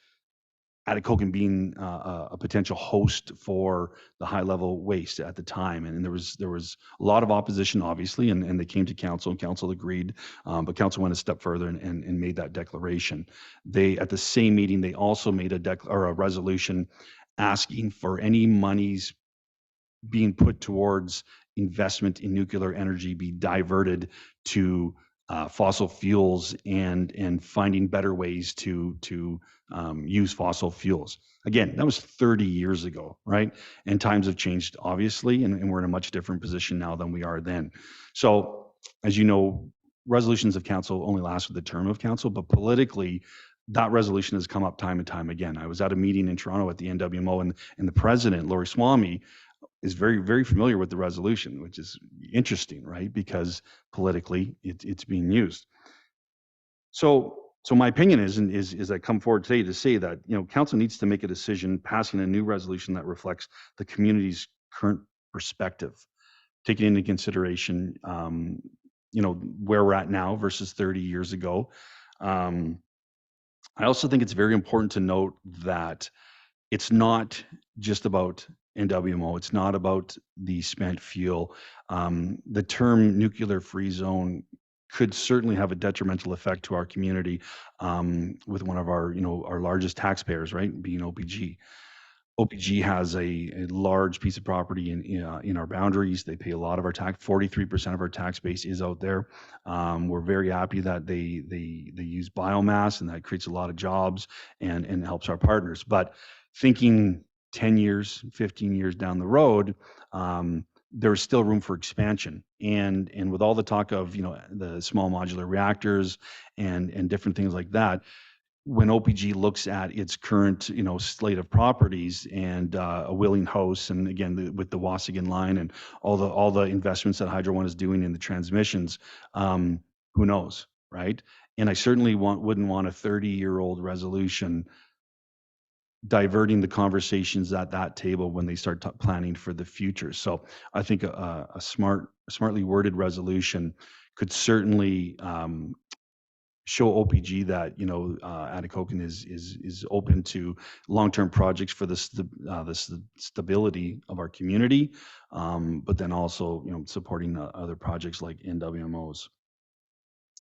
Atikokan being a potential host for the high-level waste at the time, and there was a lot of opposition, obviously, and they came to council, and council agreed, but council went a step further and made that declaration. They, at the same meeting, they also made a resolution asking for any monies being put towards investment in nuclear energy be diverted to fossil fuels and finding better ways to use fossil fuels. Again, that was 30 years ago, right? And times have changed, obviously, and we're in a much different position now than we are then. So, as you know, resolutions of council only last for the term of council, but politically, that resolution has come up time and time again. I was at a meeting in Toronto at the NWMO, and the president, Laurie Swamy, is very, very familiar with the resolution, which is interesting, right? Because politically, it's being used. So my opinion is I come forward today to say that, council needs to make a decision passing a new resolution that reflects the community's current perspective, taking into consideration, where we're at now versus 30 years ago. I also think it's very important to note that it's not just about NWMO. It's not about the spent fuel. The term nuclear-free zone could certainly have a detrimental effect to our community with one of our, our largest taxpayers, right, being OPG. OPG has a large piece of property in our boundaries. They pay a lot of our tax. 43% of our tax base is out there. We're very happy that they use biomass, and that creates a lot of jobs and helps our partners. But thinking 10 years, 15 years down the road, there's still room for expansion. And with all the talk of, the small modular reactors and different things like that, when OPG looks at its current, slate of properties and a willing host, and again, with the Waasigan line and all the investments that Hydro One is doing in the transmissions, who knows, right? And I certainly wouldn't want a 30-year-old resolution diverting the conversations at that table when they start planning for the future. So I think a smartly worded resolution could certainly show OPG that Atikokan is open to long-term projects for the stability of our community, but then also supporting other projects like NWMOs.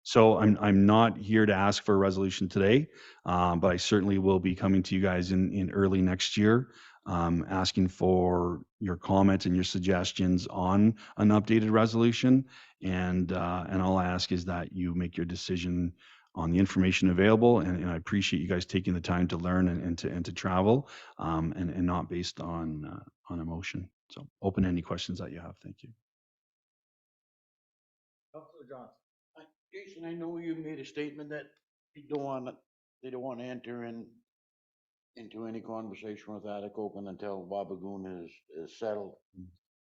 So I'm not here to ask for a resolution today, but I certainly will be coming to you guys in early next year, asking for your comments and your suggestions on an updated resolution. And all I ask is that you make your decision on the information available. And I appreciate you guys taking the time to learn and to travel, and not based on emotion. So open any questions that you have. Thank you. Councilor Johnson. Jason, I know you made a statement that they don't want to enter into any conversation with Atikokan until Wabigoon is settled.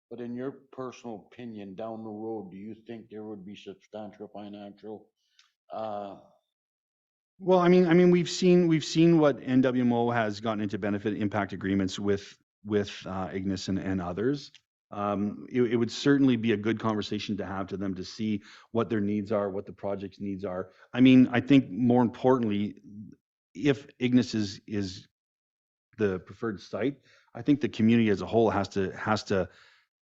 But in your personal opinion, down the road, do you think there would be substantial financial? Well, I mean, we've seen what NWMO has gotten into benefit impact agreements with Ignis and others. It would certainly be a good conversation to have to them to see what their needs are, what the project's needs are. I mean, I think more importantly, if Ignis is the preferred site, I think the community as a whole has to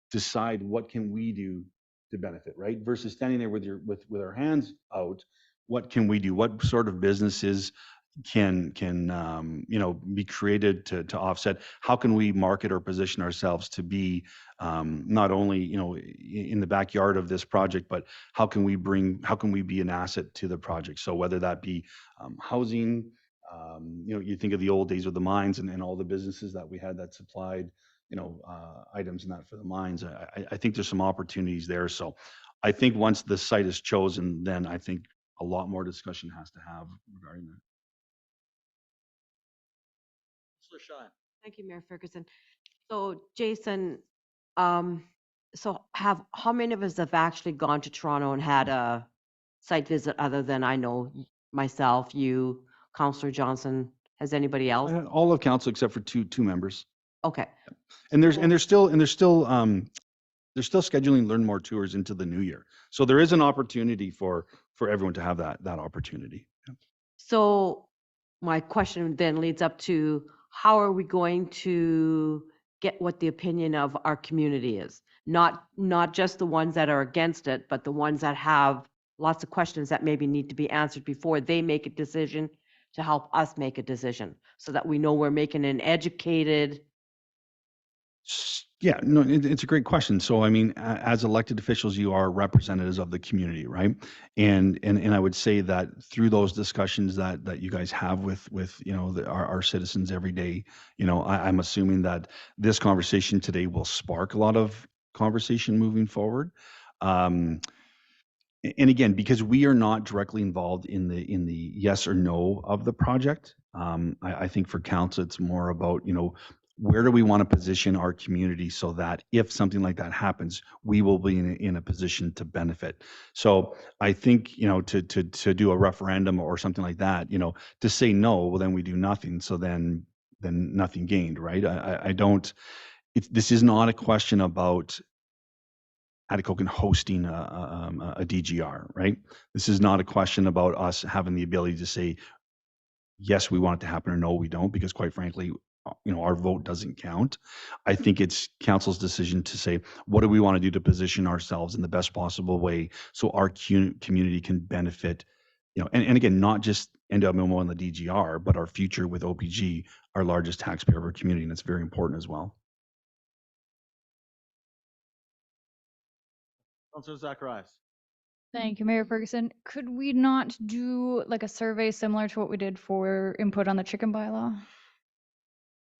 decide what can we do to benefit, right? Versus standing there with our hands out, what can we do? What sort of businesses can be created to offset? How can we market or position ourselves to be not only in the backyard of this project, but how can we be an asset to the project? So whether that be housing, you think of the old days of the mines and all the businesses that we had that supplied items and that for the mines. I think there's some opportunities there. So I think once the site is chosen, then I think a lot more discussion has to have regarding that. Thank you, Mayor Ferguson. So Jason, so how many of us have actually gone to Toronto and had a site visit other than I know myself, you, Councillor Johnson? Has anybody else? All of council except for two members. Okay. And they're still scheduling Learn More tours into the new year. So there is an opportunity for everyone to have that opportunity. Yeah. So my question then leads up to, how are we going to get what the opinion of our community is? Not just the ones that are against it, but the ones that have lots of questions that maybe need to be answered before they make a decision, to help us make a decision so that we know we're making an educated. Yeah, no, it's a great question. So, I mean, as elected officials, you are representatives of the community, right? And I would say that through those discussions that you guys have with our citizens every day, I'm assuming that this conversation today will spark a lot of conversation moving forward. And again, because we are not directly involved in the yes or no of the project, I think for council, it's more about, where do we want to position our community so that if something like that happens, we will be in a position to benefit. So I think, to do a referendum or something like that, to say no, well, then we do nothing. So then nothing gained, right? This is not a question about Atikokan hosting a DGR, right? This is not a question about us having the ability to say, yes, we want it to happen, or no, we don't, because quite frankly, our vote doesn't count. I think it's council's decision to say, what do we want to do to position ourselves in the best possible way so our community can benefit, and again, not just NWMO and the DGR, but our future with OPG, our largest taxpayer of our community, and it's very important as well. Councilor Zacharias. Thank you, Mayor Ferguson. Could we not do like a survey similar to what we did for input on the chicken bylaw?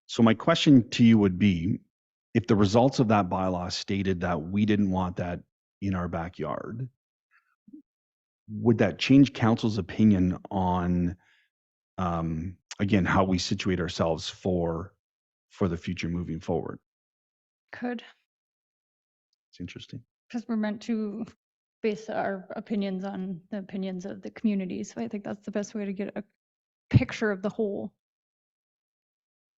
So my question to you would be, if the results of that bylaw stated that we didn't want that in our backyard, would that change council's opinion on, again, how we situate ourselves for the future moving forward? Could, It's interesting. because we're meant to base our opinions on the opinions of the community. So I think that's the best way to get a picture of the whole.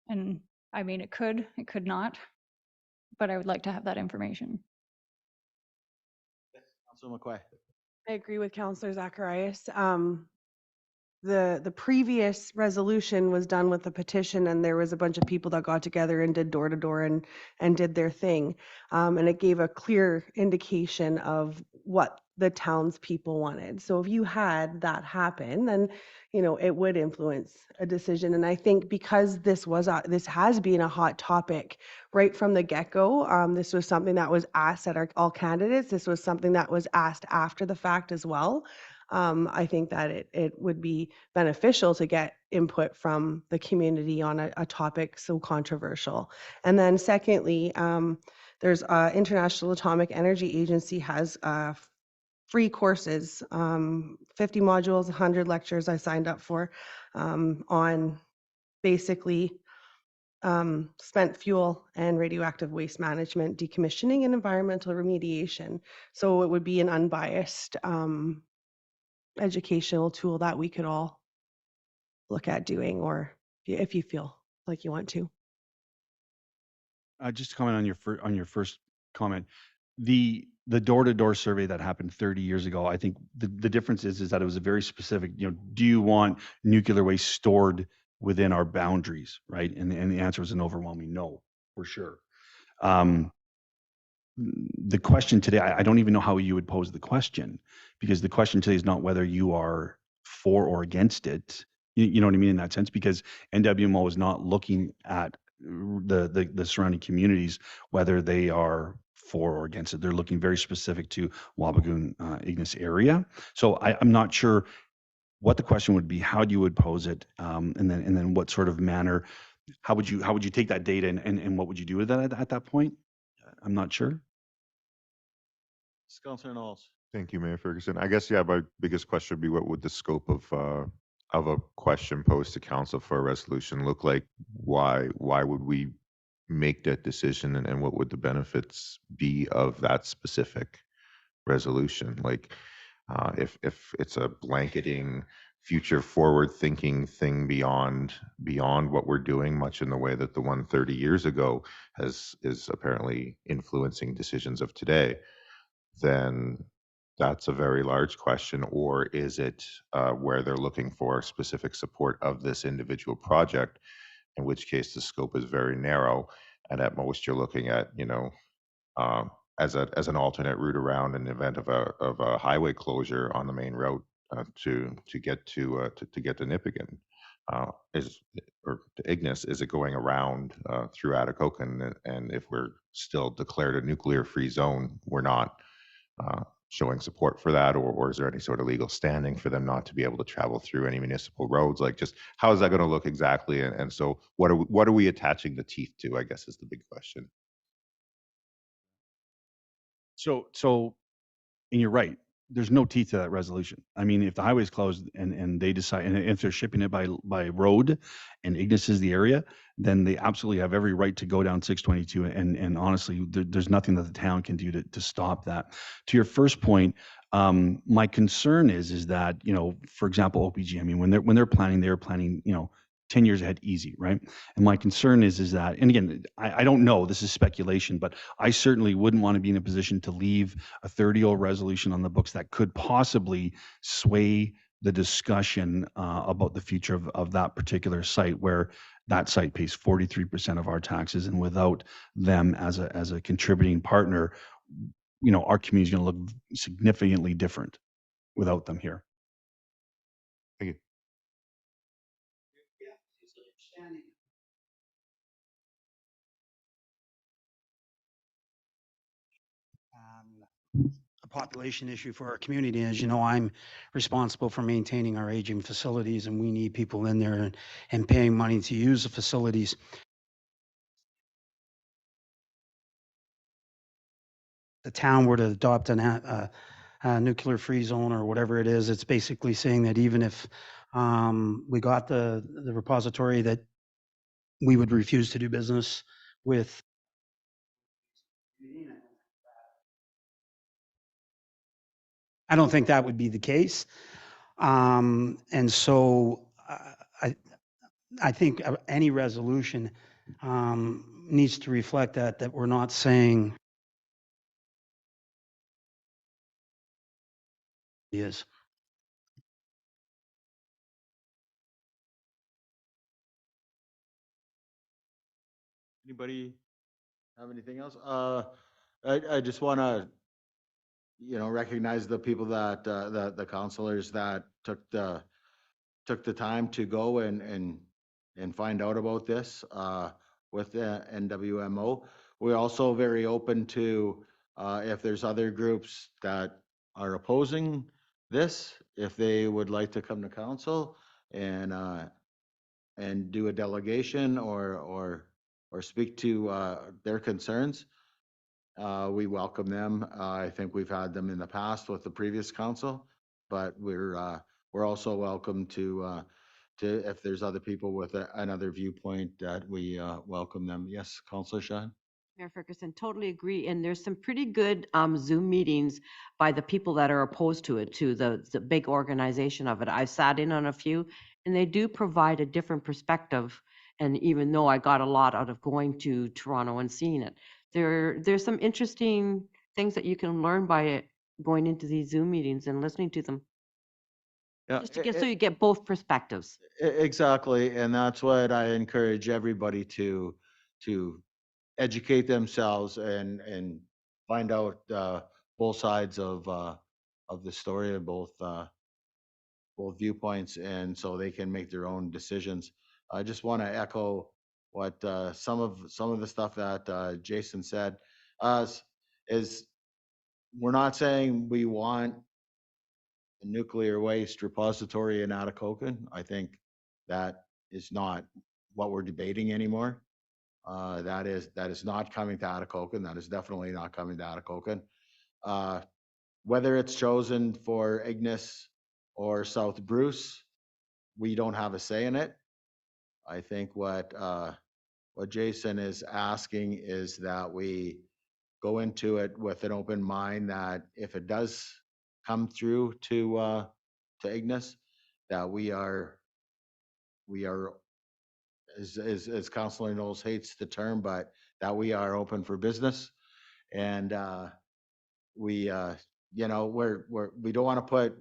And I mean, it could not, but I would like to have that information. Councilor McQuay. I agree with Councillor Zacharias. The previous resolution was done with a petition, and there was a bunch of people that got together and did door to door and did their thing. And it gave a clear indication of what the townspeople wanted. So if you had that happen, then it would influence a decision. And I think because this has been a hot topic right from the get-go. This was something that was asked at all candidates. This was something that was asked after the fact as well. I think that it would be beneficial to get input from the community on a topic so controversial. And then secondly, there's International Atomic Energy Agency has free courses, 50 modules, 100 lectures I signed up for on basically spent fuel and radioactive waste management, decommissioning, and environmental remediation. So it would be an unbiased educational tool that we could all look at doing, or if you feel like you want to. Just to comment on your first comment, the door-to-door survey that happened 30 years ago, I think the difference is that it was a very specific, do you want nuclear waste stored within our boundaries, right? And the answer was an overwhelming no, for sure. The question today, I don't even know how you would pose the question, because the question today is not whether you are for or against it. You know what I mean in that sense, because NWMO is not looking at the surrounding communities, whether they are for or against it. They're looking very specific to Wabigoon Ignis area. So I'm not sure what the question would be, how you would pose it, and then what sort of manner, how would you take that data and what would you do with that at that point? I'm not sure. Councilor Knowles. Thank you, Mayor Ferguson. I guess, yeah, my biggest question would be, what would the scope of a question posed to council for a resolution look like? Why would we make that decision, and what would the benefits be of that specific resolution? Like, if it's a blanketing, future forward thinking thing beyond what we're doing, much in the way that the 130 years ago is apparently influencing decisions of today, then that's a very large question. Or is it where they're looking for specific support of this individual project, in which case the scope is very narrow, and at most you're looking at, as an alternate route around in the event of a highway closure on the main road to get to Nipigon, or to Ignis. Is it going around through Atikokan? And if we're still declared a nuclear-free zone, we're not showing support for that, or is there any sort of legal standing for them not to be able to travel through any municipal roads? Like, just how is that going to look exactly? And so what are we attaching the teeth to, I guess, is the big question. So, and you're right, there's no teeth to that resolution. I mean, if the highway is closed and they decide, and if they're shipping it by road and Ignis is the area, then they absolutely have every right to go down 622. And honestly, there's nothing that the town can do to stop that. To your first point, my concern is that, for example, OPG, I mean, when they're planning, 10 years ahead easy, right? And my concern is that, and again, I don't know, this is speculation, but I certainly wouldn't want to be in a position to leave a 30-year-old resolution on the books that could possibly sway the discussion about the future of that particular site, where that site pays 43% of our taxes, and without them as a contributing partner, our community is going to look significantly different without them here. Thank you. A population issue for our community. As you know, I'm responsible for maintaining our aging facilities, and we need people in there and paying money to use the facilities. the town were to adopt a nuclear-free zone or whatever it is, it's basically saying that even if we got the repository, that we would refuse to do business with. I don't think that would be the case. And so I think any resolution needs to reflect that we're not saying is. Anybody have anything else? I just want to, recognize the people that, the counselors that took the time to go and find out about this, with the NWMO. We're also very open to, if there's other groups that are opposing this, if they would like to come to council and do a delegation or speak to, their concerns. We welcome them. I think we've had them in the past with the previous council, but we're also welcome to if there's other people with another viewpoint that we welcome them. Yes, Councillor Sean? Mayor Ferguson, totally agree. And there's some pretty good Zoom meetings by the people that are opposed to it, to the big organization of it. I've sat in on a few, and they do provide a different perspective. And even though I got a lot out of going to Toronto and seeing it, there's some interesting things that you can learn by it, going into these Zoom meetings and listening to them. Yeah, Just to get, so you get both perspectives. exactly, and that's what I encourage everybody to educate themselves and find out both sides of the story of both viewpoints, and so they can make their own decisions. I just want to echo what some of the stuff that Jason said. Is we're not saying we want a nuclear waste repository in Atikokan. I think that is not what we're debating anymore. That is not coming to Atikokan. That is definitely not coming to Atikokan. Whether it's chosen for Ignis or South Bruce, we don't have a say in it. I think what Jason is asking is that we go into it with an open mind, that if it does come through to Ignis, that we are as Councillor Knowles hates the term, but that we are open for business. And we we don't want to put,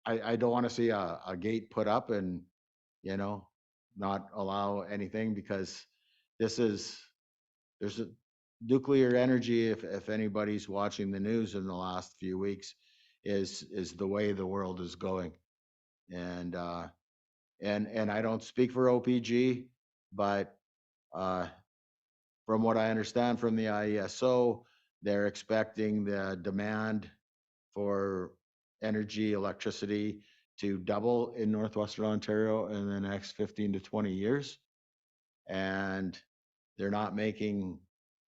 I don't want to see a gate put up and not allow anything, because there's a nuclear energy, if anybody's watching the news in the last few weeks, is the way the world is going. And I don't speak for OPG, but from what I understand from the IESO, they're expecting the demand for energy, electricity to double in Northwestern Ontario in the next 15 to 20 years. And they're not making,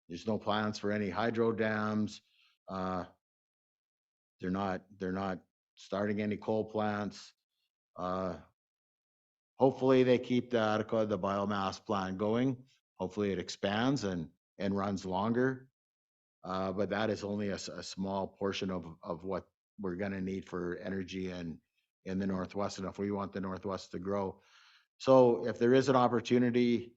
there's no plans for any hydro dams. They're not starting any coal plants. Hopefully they keep the biomass plant going. Hopefully it expands and runs longer. But that is only a small portion of what we're going to need for energy in the Northwest, and if we want the Northwest to grow. So if there is an opportunity,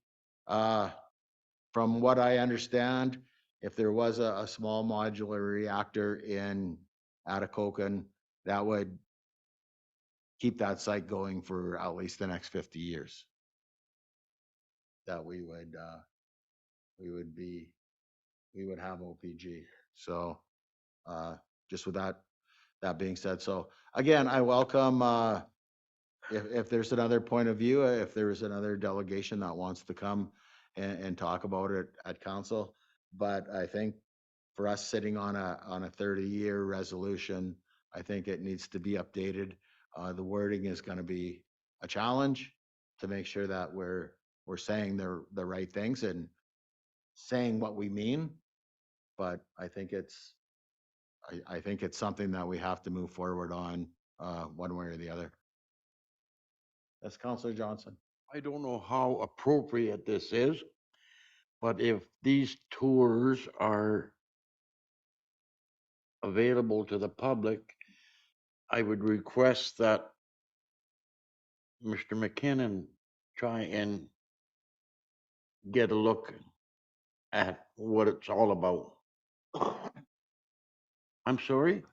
from what I understand, if there was a small modular reactor in Atikokan, that would keep that site going for at least the next 50 years. That we would have OPG. So just with that being said, so again, I welcome if there's another point of view, if there is another delegation that wants to come and talk about it at council. But I think for us sitting on a 30-year resolution, I think it needs to be updated. The wording is going to be a challenge to make sure that we're saying the right things and saying what we mean. But I think it's I think it's something that we have to move forward on, one way or the other. That's Councillor Johnson. I don't know how appropriate this is, but if these tours are available to the public, I would request that Mr. McKinnon try and get a look at what it's all about. I'm sorry?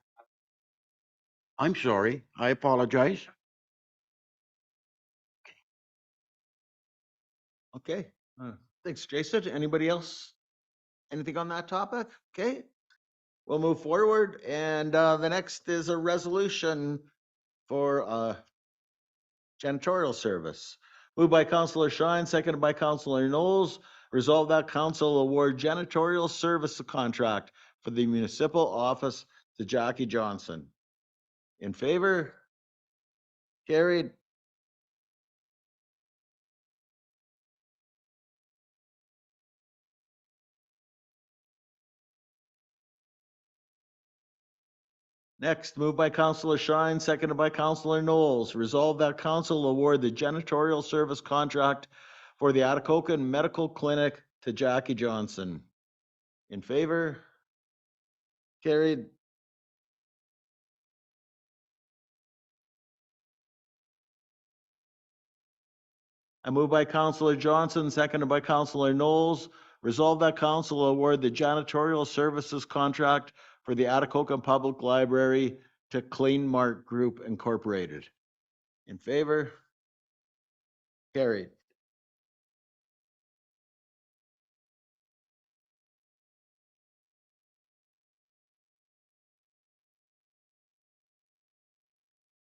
I'm sorry. I apologize. Okay, thanks, Jason. Anybody else? Anything on that topic? Okay, we'll move forward, and the next is a resolution for janitorial service. Moved by Councillor Shine, seconded by Councillor Knowles. Resolve that council award janitorial service contract for the municipal office to Jackie Johnson. In favor? Carried. Next, moved by Councillor Shine, seconded by Councillor Knowles. Resolve that council award the janitorial service contract for the Atikokan Medical Clinic to Jackie Johnson. In favor? Carried. I move by Councillor Johnson, seconded by Councillor Knowles. Resolve that council award the janitorial services contract for the Atikokan Public Library to Clean Mart Group Incorporated. In favor? Carried.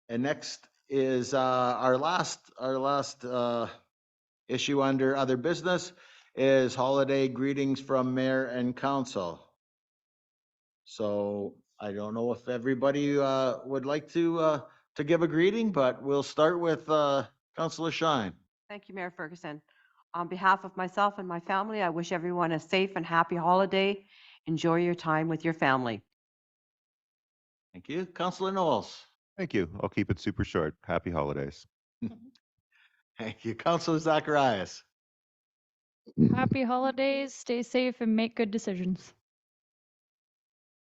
And next is our last issue under other business is holiday greetings from mayor and council. So I don't know if everybody would like to give a greeting, but we'll start with Councillor Shine. Thank you, Mayor Ferguson. On behalf of myself and my family, I wish everyone a safe and happy holiday. Enjoy your time with your family. Thank you. Councillor Knowles. Thank you. I'll keep it super short. Happy holidays. Thank you. Councillor Zacharias. Happy holidays, stay safe, and make good decisions.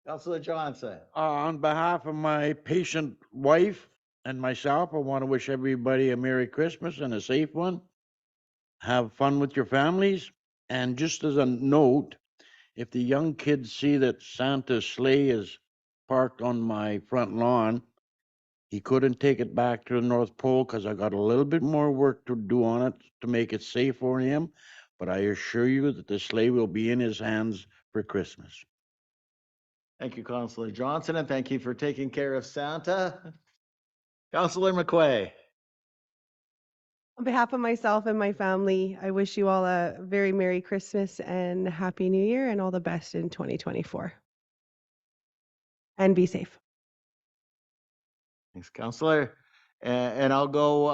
Councillor Johnson. On behalf of my patient wife and myself, I want to wish everybody a Merry Christmas and a safe one. Have fun with your families. And just as a note, if the young kids see that Santa's sleigh is parked on my front lawn, he couldn't take it back to the North Pole because I got a little bit more work to do on it to make it safe for him. But I assure you that the sleigh will be in his hands for Christmas. Thank you, Councillor Johnson, and thank you for taking care of Santa. Councillor McQuay. On behalf of myself and my family, I wish you all a very Merry Christmas and Happy New Year and all the best in 2024. And be safe. Thanks, Councillor. And I'll go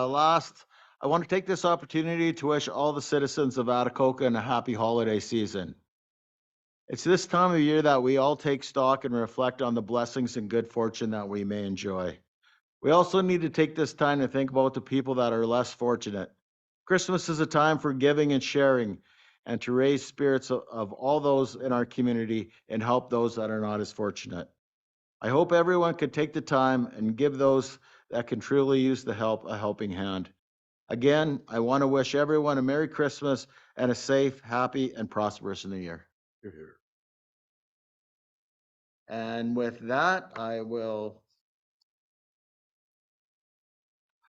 last. I want to take this opportunity to wish all the citizens of Atikokan a happy holiday season. It's this time of year that we all take stock and reflect on the blessings and good fortune that we may enjoy. We also need to take this time to think about the people that are less fortunate. Christmas is a time for giving and sharing and to raise spirits of all those in our community and help those that are not as fortunate. I hope everyone could take the time and give those that can truly use the help a helping hand. Again, I want to wish everyone a Merry Christmas and a safe, happy, and prosperous New Year. And with that, I will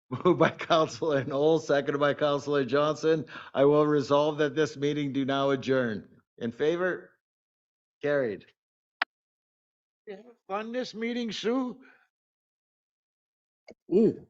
move by Councillor Knowles, seconded by Councillor Johnson. I will resolve that this meeting do now adjourn. In favor? Carried. You have fun this meeting, Sue? Ooh.